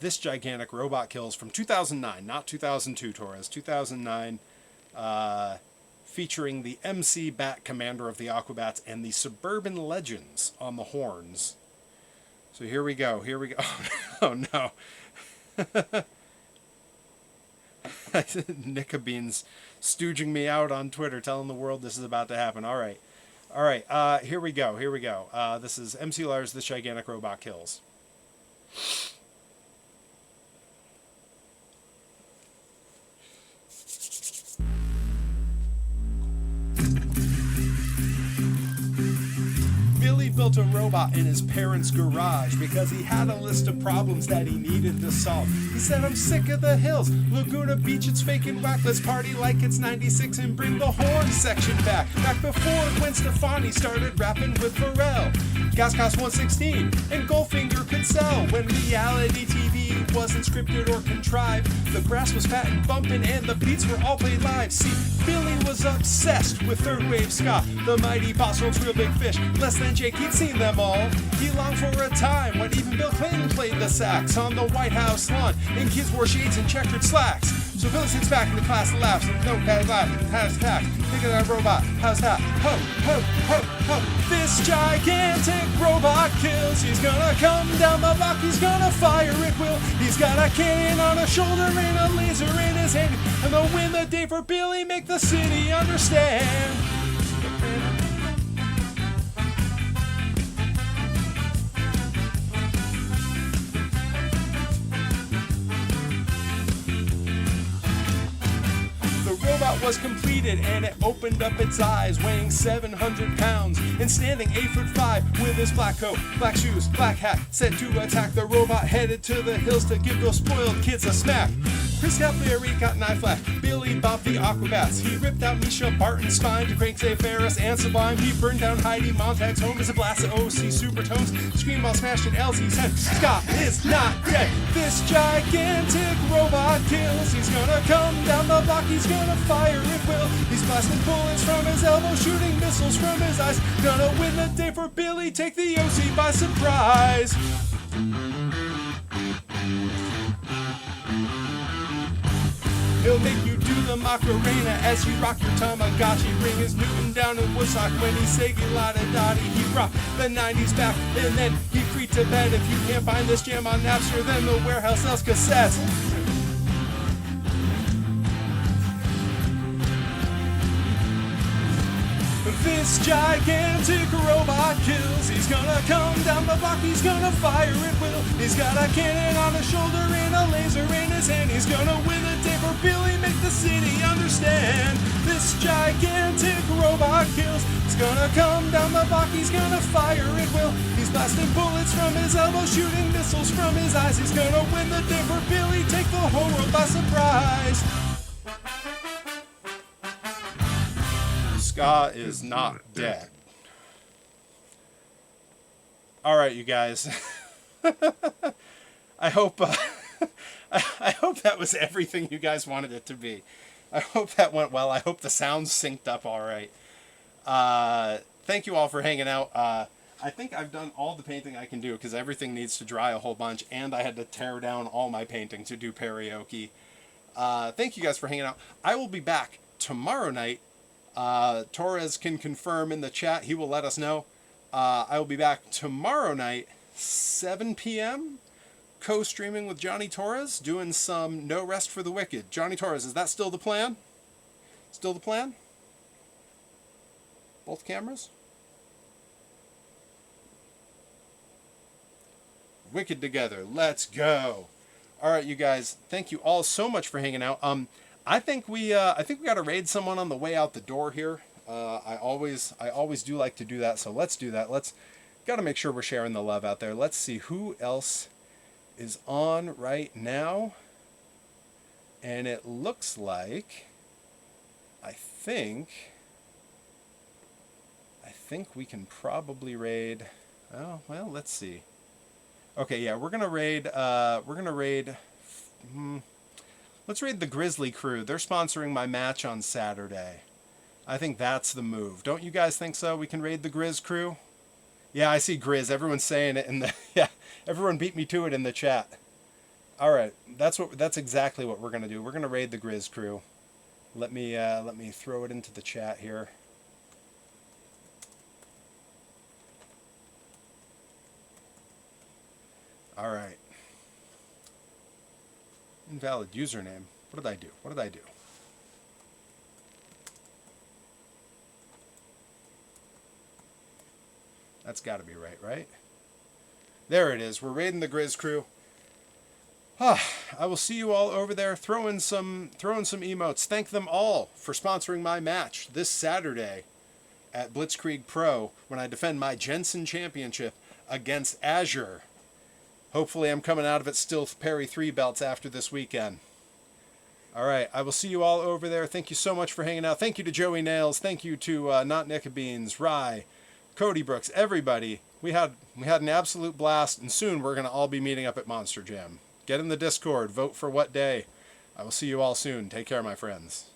This Gigantic Robot Kills from 2009, not 2002, Torres, 2009, featuring the MC Bat Commander of the Aquabats and the Suburban Legends on the horns. So here we go. Oh no. Nickabean's stooging me out on Twitter, telling the world this is about to happen. All right. Here we go. This is MC Lars, This Gigantic Robot Kills. Billy built a robot in his parents' garage because he had a list of problems that he needed to solve. He said, I'm sick of the hills, Laguna Beach, it's fake and whack, let's party like it's 96 and bring the horn section back. Back before Gwen Stefani started rapping with Pharrell. Gas cost $1.16 and Goldfinger could sell. When reality TV wasn't scripted or contrived, the grass was fat and bumping and the beats were all played live. See, Billy was obsessed with third wave ska, the mighty Boss World's Real Big Fish, less than Jake, he'd seen them all. He longed for a time when even Bill Clinton played the sax on the White House lawn and kids wore shades and checkered slacks. So Billy sits back in the class and laughs, no bad laugh, has tact, thinking that robot, how's that? Ho, ho, ho, ho. This gigantic robot kills. He's gonna come down the block, he's gonna fire at will. He's got a cannon on his shoulder and a laser in his hand. And they'll win the day for Billy, make the city understand. robot was completed and it opened up its eyes, weighing 700 pounds and standing 8'5" with his black coat, black shoes, black hat, set to attack. The robot headed to the hills to give those spoiled kids a smack. Chris Caplieri got knife flack, Billy Bob the Aquabats. He ripped out Misha Barton's spine to crank Zay Ferris and Sublime. He burned down Heidi Montag's home as a blast of OC Supertones. Screenball smashed in Elsie's head. Scott is not dead. This gigantic robot kills. He's gonna come down the block, he's gonna fire at will. He's blasting bullets from his elbow, shooting missiles from his eyes. Gonna win the day for Billy, take the OC by surprise. He'll make you do the Macarena as you rock your Tamagotchi. Bring his Newton down in Woodstock when he say la-da-da-dee. He brought the 90s back and then he freed to bed. If you can't find this jam on Napster, then the warehouse sells cassettes. This gigantic robot kills. He's gonna come down the block, he's gonna fire at will. He's got a cannon on his shoulder and a laser in his hand. He's gonna win the day for Billy, make the city understand. This gigantic robot kills. He's gonna come down the block, he's gonna fire at will. He's blasting bullets from his elbow, shooting missiles from his eyes. He's gonna win the day for Billy, take the whole world by surprise. Scott is not dead. All right, you guys. I hope I hope that was everything you guys wanted it to be. I hope that went well. I hope the sound synced up all right. Thank you all for hanging out. I think I've done all the painting I can do because everything needs to dry a whole bunch, and I had to tear down all my painting to do Perry-oke. Thank you guys for hanging out. I will be back tomorrow night. Torres can confirm in the chat. He will let us know. I will be back tomorrow night, 7 p.m., co-streaming with Johnny Torres, doing some No Rest for the Wicked. Johnny Torres, is that still the plan? Still the plan? Both cameras? Wicked together. Let's go. All right, you guys. Thank you all so much for hanging out. I think we got to raid someone on the way out the door here. I always do like to do that, so let's do that. Got to make sure we're sharing the love out there. Let's see who else is on right now. And it looks like I think we can probably raid. Oh, well, let's see. Okay, yeah, we're going to raid let's raid the Grizzly Crew. They're sponsoring my match on Saturday. I think that's the move. Don't you guys think so? We can raid the Grizz Crew? Yeah, I see Grizz. Everyone's saying it in the... Yeah, everyone beat me to it in the chat. All right, that's exactly what we're going to do. We're going to raid the Grizz Crew. Let me throw it into the chat here. All right. Invalid username. What did I do? What did I do? That's got to be right, right? There it is. We're raiding the Grizz Crew. I will see you all over there. Throw in some emotes. Thank them all for sponsoring my match this Saturday at Blitzkrieg Pro when I defend my Jensen Championship against Azure. Hopefully I'm coming out of it still Perry 3 belts after this weekend. All right, I will see you all over there. Thank you so much for hanging out. Thank you to Joey Nails. Thank you to Not Nickabeans, Rye, Cody Brooks, everybody. We had an absolute blast, and soon we're going to all be meeting up at Monster Jam. Get in the Discord. Vote for what day. I will see you all soon. Take care, my friends.